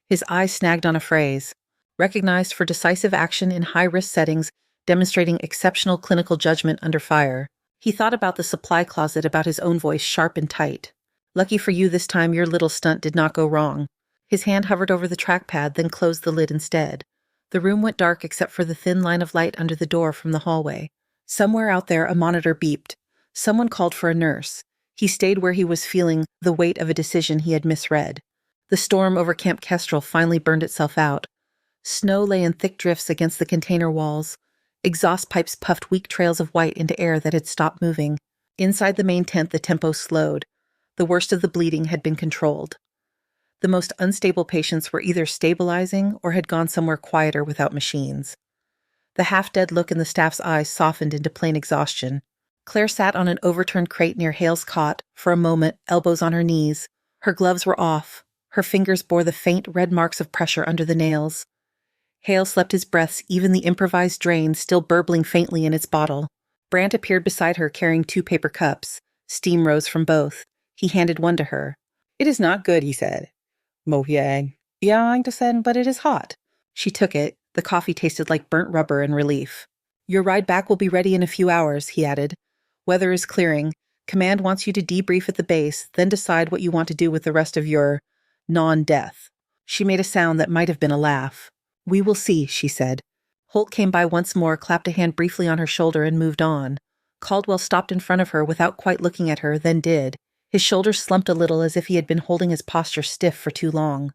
His eyes snagged on a phrase, "Recognized for decisive action in high-risk settings, demonstrating exceptional clinical judgment under fire." He thought about the supply closet, about his own voice, sharp and tight. "Lucky for you this time your little stunt did not go wrong." His hand hovered over the trackpad, then closed the lid instead. The room went dark except for the thin line of light under the door from the hallway. Somewhere out there, a monitor beeped. Someone called for a nurse. He stayed where he was, feeling the weight of a decision he had misread. The storm over Camp Kestrel finally burned itself out. Snow lay in thick drifts against the container walls. Exhaust pipes puffed weak trails of white into air that had stopped moving. Inside the main tent, the tempo slowed. The worst of the bleeding had been controlled. The most unstable patients were either stabilizing or had gone somewhere quieter without machines. The half-dead look in the staff's eyes softened into plain exhaustion. Claire sat on an overturned crate near Hale's cot, for a moment, elbows on her knees. Her gloves were off. Her fingers bore the faint red marks of pressure under the nails. Hale slept his breaths, even the improvised drain still burbling faintly in its bottle. Brant appeared beside her carrying 2 paper cups. Steam rose from both. He handed one to her. "It is not good," he said. "Mohyang. Yeah, but it is hot." She took it. The coffee tasted like burnt rubber in relief. "Your ride back will be ready in a few hours," he added. "Weather is clearing. Command wants you to debrief at the base, then decide what you want to do with the rest of your non-death." She made a sound that might have been a laugh. "We will see," she said. Holt came by once more, clapped a hand briefly on her shoulder, and moved on. Caldwell stopped in front of her without quite looking at her, then did. His shoulders slumped a little as if he had been holding his posture stiff for too long.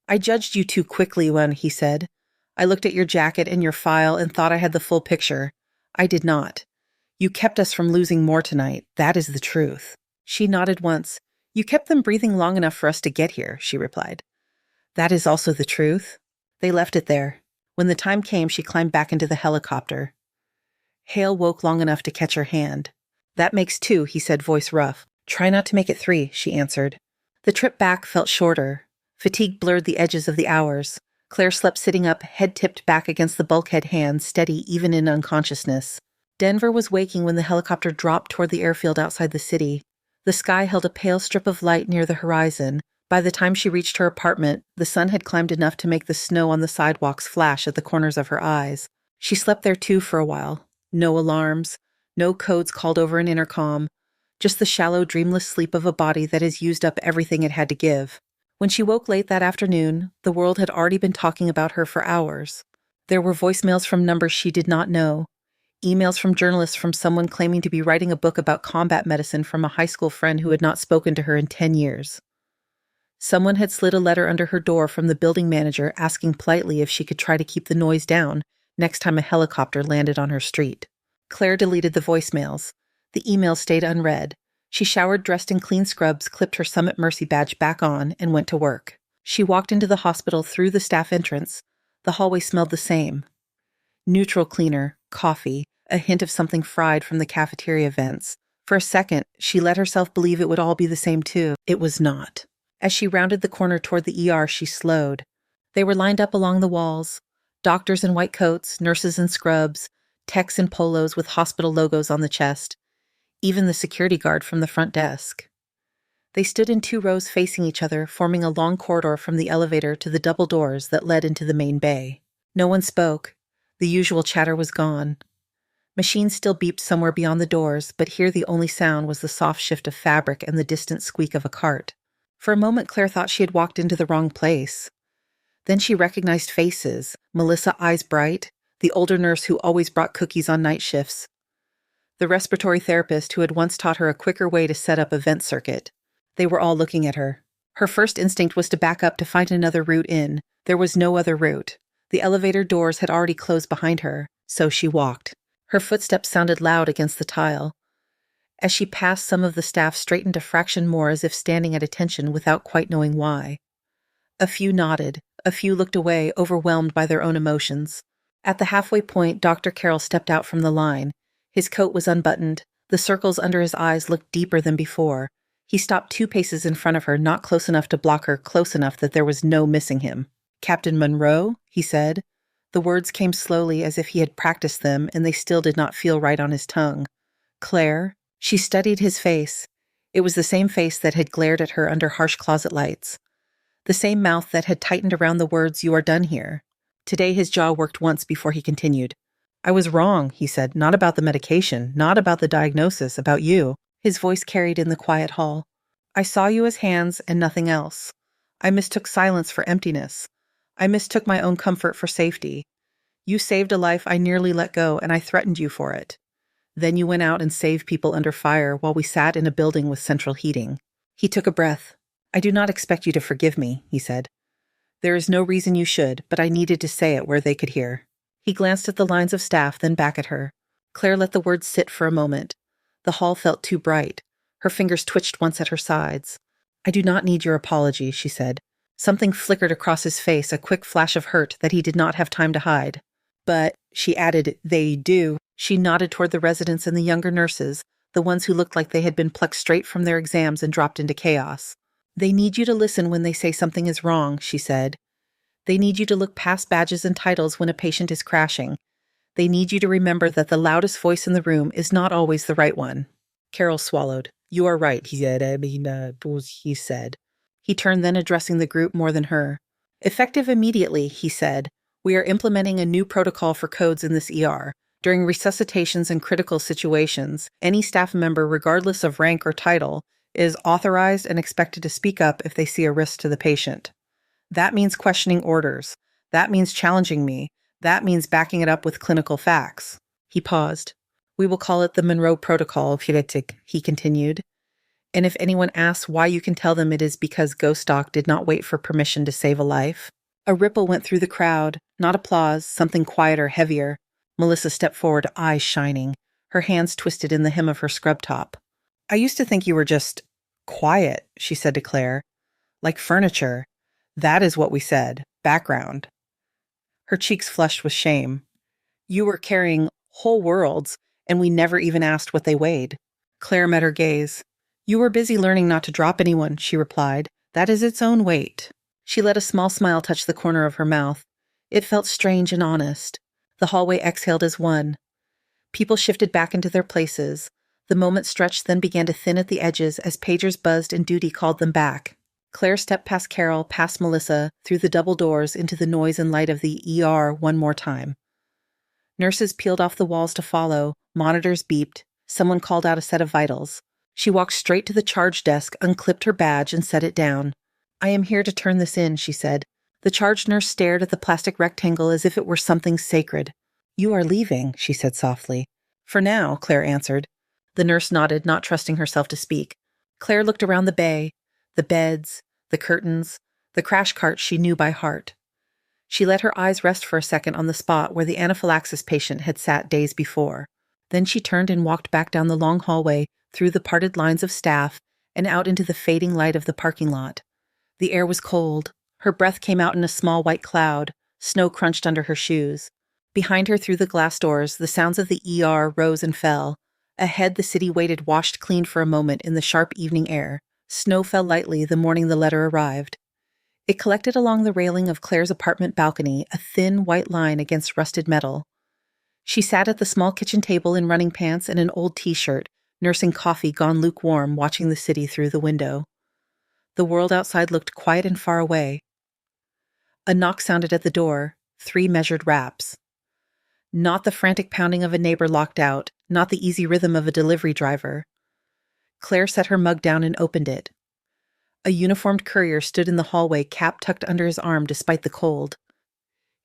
"I judged you too quickly when," he said. "I looked at your jacket and your file and thought I had the full picture. I did not. You kept us from losing more tonight. That is the truth." She nodded once. "You kept them breathing long enough for us to get here," she replied. "That is also the truth." They left it there. When the time came, she climbed back into the helicopter. Hale woke long enough to catch her hand. "That makes 2, he said, voice rough. "Try not to make it 3, she answered. The trip back felt shorter. Fatigue blurred the edges of the hours. Claire slept sitting up, head tipped back against the bulkhead hand, steady even in unconsciousness. Denver was waking when the helicopter dropped toward the airfield outside the city. The sky held a pale strip of light near the horizon. By the time she reached her apartment, the sun had climbed enough to make the snow on the sidewalks flash at the corners of her eyes. She slept there too for a while. No alarms, no codes called over an intercom, just the shallow, dreamless sleep of a body that has used up everything it had to give. When she woke late that afternoon, the world had already been talking about her for hours. There were voicemails from numbers she did not know, emails from journalists from someone claiming to be writing a book about combat medicine from a high school friend who had not spoken to her in 10 years. Someone had slid a letter under her door from the building manager asking politely if she could try to keep the noise down next time a helicopter landed on her street. Claire deleted the voicemails. The email stayed unread. She showered, dressed in clean scrubs, clipped her Summit Mercy badge back on, and went to work. She walked into the hospital through the staff entrance. The hallway smelled the same. Neutral cleaner, coffee, a hint of something fried from the cafeteria vents. For a second, she let herself believe it would all be the same too. It was not. As she rounded the corner toward the ER, she slowed. They were lined up along the walls. Doctors in white coats, nurses in scrubs, techs in polos with hospital logos on the chest. Even the security guard from the front desk. They stood in 2 rows facing each other, forming a long corridor from the elevator to the double doors that led into the main bay. No one spoke. The usual chatter was gone. Machines still beeped somewhere beyond the doors, but here the only sound was the soft shift of fabric and the distant squeak of a cart. For a moment, Claire thought she had walked into the wrong place. Then she recognized faces. Melissa, eyes bright, the older nurse who always brought cookies on night shifts, the respiratory therapist who had once taught her a quicker way to set up a vent circuit. They were all looking at her. Her first instinct was to back up to find another route in. There was no other route. The elevator doors had already closed behind her, so she walked. Her footsteps sounded loud against the tile. As she passed, some of the staff straightened a fraction more as if standing at attention without quite knowing why. A few nodded. A few looked away, overwhelmed by their own emotions. At the halfway point, Dr. Carroll stepped out from the line. His coat was unbuttoned. The circles under his eyes looked deeper than before. He stopped 2 paces in front of her, not close enough to block her, close enough that there was no missing him. "Captain Monroe?" he said. The words came slowly as if he had practiced them, and they still did not feel right on his tongue. "Claire?" She studied his face. It was the same face that had glared at her under harsh closet lights. The same mouth that had tightened around the words, "You are done here." Today his jaw worked once before he continued. "I was wrong," he said. "Not about the medication, not about the diagnosis, about you." His voice carried in the quiet hall. "I saw you as hands and nothing else. I mistook silence for emptiness. I mistook my own comfort for safety. You saved a life I nearly let go, and I threatened you for it. Then you went out and saved people under fire while we sat in a building with central heating." He took a breath. "I do not expect you to forgive me," he said. "There is no reason you should, but I needed to say it where they could hear." He glanced at the lines of staff, then back at her. Claire let the words sit for a moment. The hall felt too bright. Her fingers twitched once at her sides. "I do not need your apology," she said. Something flickered across his face, a quick flash of hurt that he did not have time to hide. "But," she added, "they do." She nodded toward the residents and the younger nurses, the ones who looked like they had been plucked straight from their exams and dropped into chaos. "They need you to listen when they say something is wrong," she said. "They need you to look past badges and titles when a patient is crashing. They need you to remember that the loudest voice in the room is not always the right one." Carol swallowed. "You are right," he said. He said. He turned, then addressing the group more than her. "Effective immediately," he said. "We are implementing a new protocol for codes in this ER. During resuscitations and critical situations, any staff member, regardless of rank or title, is authorized and expected to speak up if they see a risk to the patient. That means questioning orders. That means challenging me. That means backing it up with clinical facts." He paused. "We will call it the Monroe Protocol, he continued. "And if anyone asks why, you can tell them it is because Ghost Doc did not wait for permission to save a life." A ripple went through the crowd. Not applause, something quieter, heavier. Melissa stepped forward, eyes shining. Her hands twisted in the hem of her scrub top. "I used to think you were just quiet," she said to Claire. "Like furniture. That is what we said. Background." Her cheeks flushed with shame. "You were carrying whole worlds, and we never even asked what they weighed." Claire met her gaze. "You were busy learning not to drop anyone," she replied. "That is its own weight." She let a small smile touch the corner of her mouth. It felt strange and honest. The hallway exhaled as one. People shifted back into their places. The moment stretched, then began to thin at the edges as pagers buzzed and duty called them back. Claire stepped past Carol, past Melissa, through the double doors into the noise and light of the ER one more time. Nurses peeled off the walls to follow, monitors beeped, someone called out a set of vitals. She walked straight to the charge desk, unclipped her badge, and set it down. "I am here to turn this in," she said. The charge nurse stared at the plastic rectangle as if it were something sacred. "You are leaving," she said softly. "For now," Claire answered. The nurse nodded, not trusting herself to speak. Claire looked around the bay, the beds, the curtains, the crash cart she knew by heart. She let her eyes rest for a second on the spot where the anaphylaxis patient had sat days before. Then she turned and walked back down the long hallway, through the parted lines of staff, and out into the fading light of the parking lot. The air was cold. Her breath came out in a small white cloud. Snow crunched under her shoes. Behind her, through the glass doors, the sounds of the ER rose and fell. Ahead, the city waited, washed clean for a moment in the sharp evening air. Snow fell lightly the morning the letter arrived. It collected along the railing of Claire's apartment balcony, a thin white line against rusted metal. She sat at the small kitchen table in running pants and an old t-shirt, nursing coffee gone lukewarm, watching the city through the window. The world outside looked quiet and far away. A knock sounded at the door, 3 measured raps. Not the frantic pounding of a neighbor locked out, not the easy rhythm of a delivery driver. Claire set her mug down and opened it. A uniformed courier stood in the hallway, cap tucked under his arm despite the cold.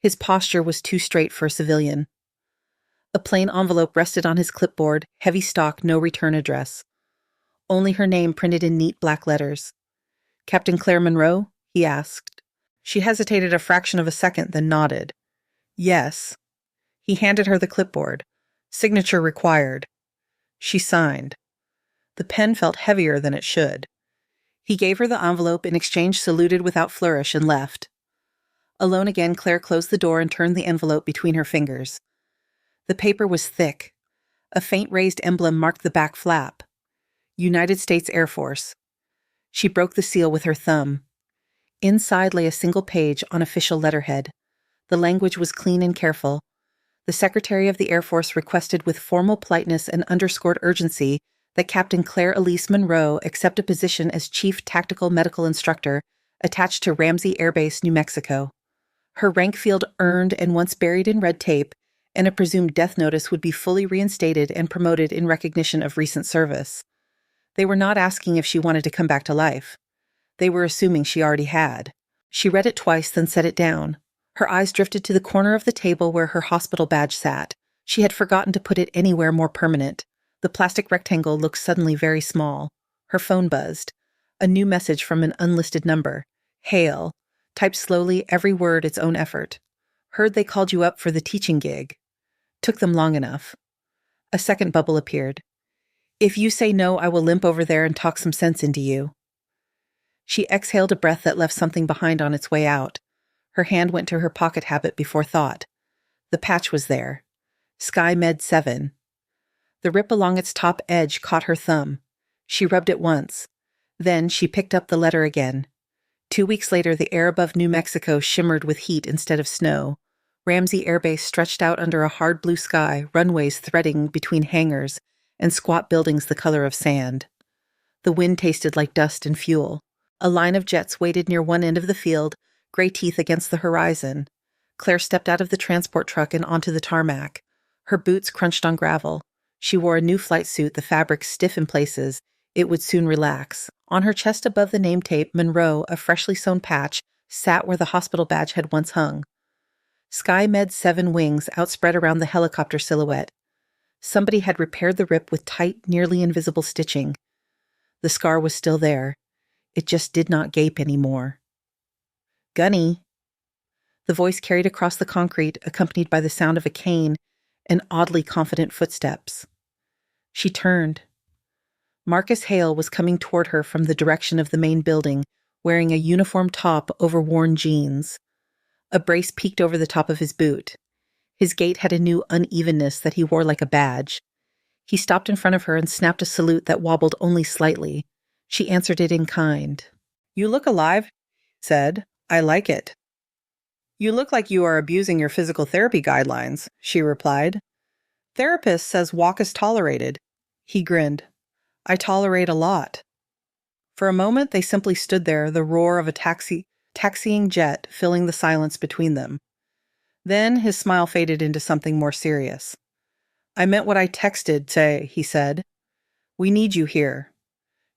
His posture was too straight for a civilian. A plain envelope rested on his clipboard, heavy stock, no return address. Only her name printed in neat black letters. Captain Claire Monroe? He asked. She hesitated a fraction of a second, then nodded. Yes. He handed her the clipboard. Signature required. She signed. The pen felt heavier than it should. He gave her the envelope, in exchange saluted without flourish, and left. Alone again, Claire closed the door and turned the envelope between her fingers. The paper was thick. A faint raised emblem marked the back flap. United States Air Force. She broke the seal with her thumb. Inside lay a single page on official letterhead. The language was clean and careful. The Secretary of the Air Force requested with formal politeness and underscored urgency that Captain Claire Elise Monroe accept a position as Chief Tactical Medical Instructor attached to Ramsey Air Base, New Mexico. Her rank field earned and once buried in red tape, and a presumed death notice would be fully reinstated and promoted in recognition of recent service. They were not asking if she wanted to come back to life. They were assuming she already had. She read it twice, then set it down. Her eyes drifted to the corner of the table where her hospital badge sat. She had forgotten to put it anywhere more permanent. The plastic rectangle looked suddenly very small. Her phone buzzed. A new message from an unlisted number. Hail. Typed slowly, every word its own effort. Heard they called you up for the teaching gig. Took them long enough. A second bubble appeared. If you say no, I will limp over there and talk some sense into you. She exhaled a breath that left something behind on its way out. Her hand went to her pocket habit before thought. The patch was there. Sky Med 7. The rip along its top edge caught her thumb. She rubbed it once. Then she picked up the letter again. 2 weeks later, the air above New Mexico shimmered with heat instead of snow. Ramsey Air Base stretched out under a hard blue sky, runways threading between hangars, and squat buildings the color of sand. The wind tasted like dust and fuel. A line of jets waited near one end of the field, gray teeth against the horizon. Claire stepped out of the transport truck and onto the tarmac. Her boots crunched on gravel. She wore a new flight suit, the fabric stiff in places. It would soon relax. On her chest above the name tape, Monroe, a freshly sewn patch, sat where the hospital badge had once hung. Sky Med 7 wings outspread around the helicopter silhouette. Somebody had repaired the rip with tight, nearly invisible stitching. The scar was still there. It just did not gape anymore. Gunny. The voice carried across the concrete, accompanied by the sound of a cane and oddly confident footsteps. She turned. Marcus Hale was coming toward her from the direction of the main building, wearing a uniform top over worn jeans. A brace peeked over the top of his boot. His gait had a new unevenness that he wore like a badge. He stopped in front of her and snapped a salute that wobbled only slightly. She answered it in kind. "You look alive," he said. "I like it." "You look like you are abusing your physical therapy guidelines," she replied. "Therapist says walk is tolerated." He grinned. "I tolerate a lot." For a moment they simply stood there, the roar of a taxiing jet filling the silence between them. Then his smile faded into something more serious. "I meant what I texted, he said. "We need you here.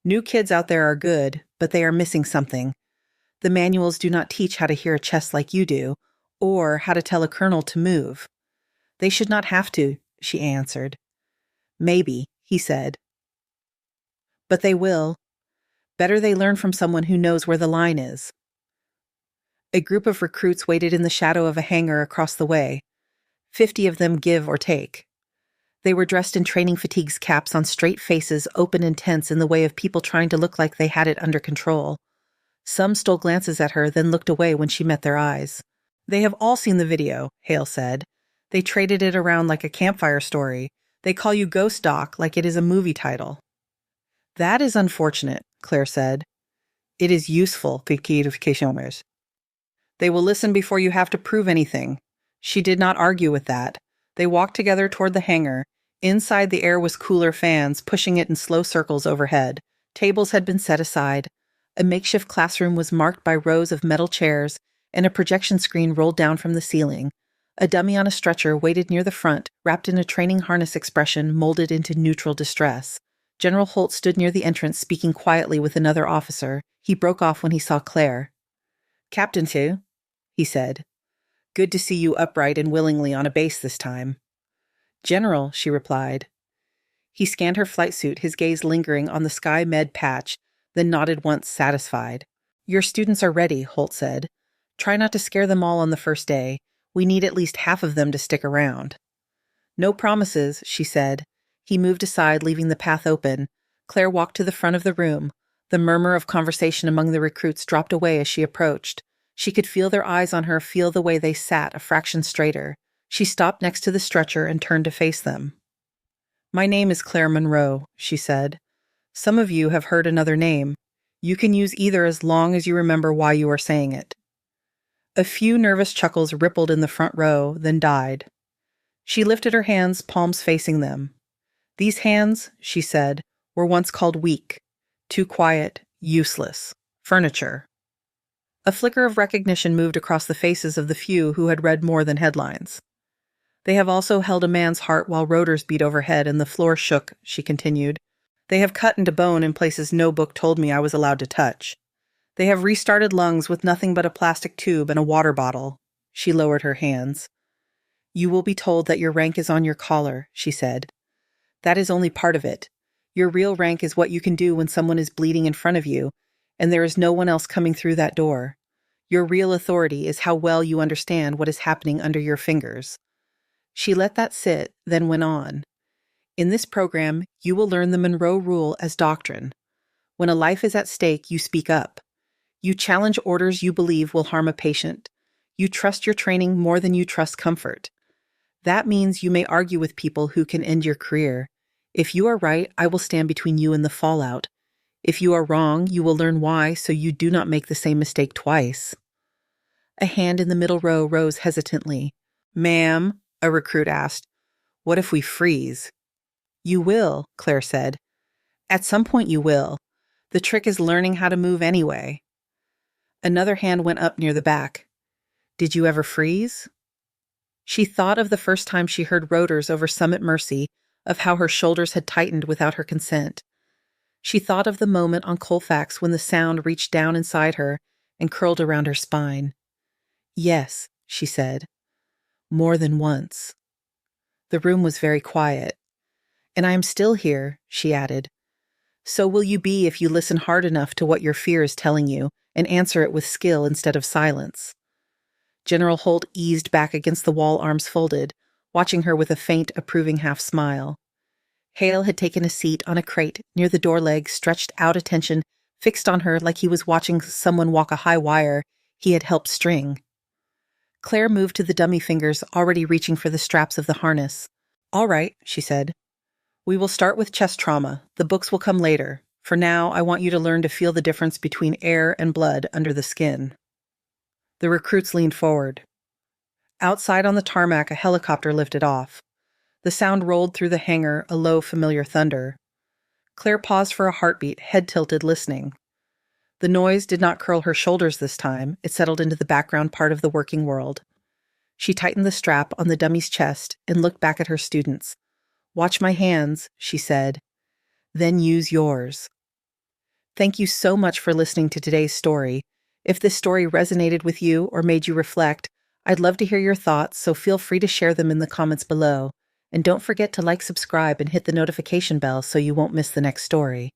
New kids out there are good, but they are missing something. The manuals do not teach how to hear a chest like you do, or how to tell a colonel to move." "They should not have to," she answered. "Maybe," he said. "But they will. Better they learn from someone who knows where the line is." A group of recruits waited in the shadow of a hangar across the way. 50 of them give or take. They were dressed in training fatigues, caps on straight faces, open and tense in the way of people trying to look like they had it under control. Some stole glances at her, then looked away when she met their eyes. "They have all seen the video," Hale said. "They traded it around like a campfire story. They call you Ghost Doc like it is a movie title." "That is unfortunate," Claire said. "It is useful, clarifications. They will listen before you have to prove anything." She did not argue with that. They walked together toward the hangar. Inside, the air was cooler fans, pushing it in slow circles overhead. Tables had been set aside. A makeshift classroom was marked by rows of metal chairs, and a projection screen rolled down from the ceiling. A dummy on a stretcher waited near the front, wrapped in a training harness expression molded into neutral distress. General Holt stood near the entrance, speaking quietly with another officer. He broke off when he saw Claire. "Captain Two," he said. "Good to see you upright and willingly on a base this time." "General," she replied. He scanned her flight suit, his gaze lingering on the Sky Med patch, then nodded once, satisfied. Your students are ready, Holt said. Try not to scare them all on the first day. We need at least half of them to stick around. No promises, she said. He moved aside, leaving the path open. Claire walked to the front of the room. The murmur of conversation among the recruits dropped away as she approached. She could feel their eyes on her, feel the way they sat a fraction straighter. She stopped next to the stretcher and turned to face them. My name is Claire Monroe, she said. Some of you have heard another name. You can use either as long as you remember why you are saying it. A few nervous chuckles rippled in the front row, then died. She lifted her hands, palms facing them. These hands, she said, were once called weak, too quiet, useless, furniture. A flicker of recognition moved across the faces of the few who had read more than headlines. They have also held a man's heart while rotors beat overhead and the floor shook, she continued. They have cut into bone in places no book told me I was allowed to touch. They have restarted lungs with nothing but a plastic tube and a water bottle. She lowered her hands. You will be told that your rank is on your collar, she said. That is only part of it. Your real rank is what you can do when someone is bleeding in front of you, and there is no one else coming through that door. Your real authority is how well you understand what is happening under your fingers. She let that sit, then went on. In this program, you will learn the Monroe Rule as doctrine. When a life is at stake, you speak up. You challenge orders you believe will harm a patient. You trust your training more than you trust comfort. That means you may argue with people who can end your career. If you are right, I will stand between you and the fallout. If you are wrong, you will learn why so you do not make the same mistake twice. A hand in the middle row rose hesitantly. Ma'am, a recruit asked, what if we freeze? You will, Claire said. At some point you will. The trick is learning how to move anyway. Another hand went up near the back. Did you ever freeze? She thought of the first time she heard rotors over Summit Mercy, of how her shoulders had tightened without her consent. She thought of the moment on Colfax when the sound reached down inside her and curled around her spine. Yes, she said. More than once. The room was very quiet. And I am still here, she added. So will you be if you listen hard enough to what your fear is telling you and answer it with skill instead of silence. General Holt eased back against the wall, arms folded, watching her with a faint, approving half-smile. Hale had taken a seat on a crate near the door leg, stretched out, attention fixed on her like he was watching someone walk a high wire he had helped string. Claire moved to the dummy fingers, already reaching for the straps of the harness. All right, she said. We will start with chest trauma. The books will come later. For now, I want you to learn to feel the difference between air and blood under the skin. The recruits leaned forward. Outside on the tarmac, a helicopter lifted off. The sound rolled through the hangar, a low, familiar thunder. Claire paused for a heartbeat, head tilted, listening. The noise did not curl her shoulders this time. It settled into the background part of the working world. She tightened the strap on the dummy's chest and looked back at her students. Watch my hands, she said. Then use yours. Thank you so much for listening to today's story. If this story resonated with you or made you reflect, I'd love to hear your thoughts, so feel free to share them in the comments below. And don't forget to like, subscribe, and hit the notification bell so you won't miss the next story.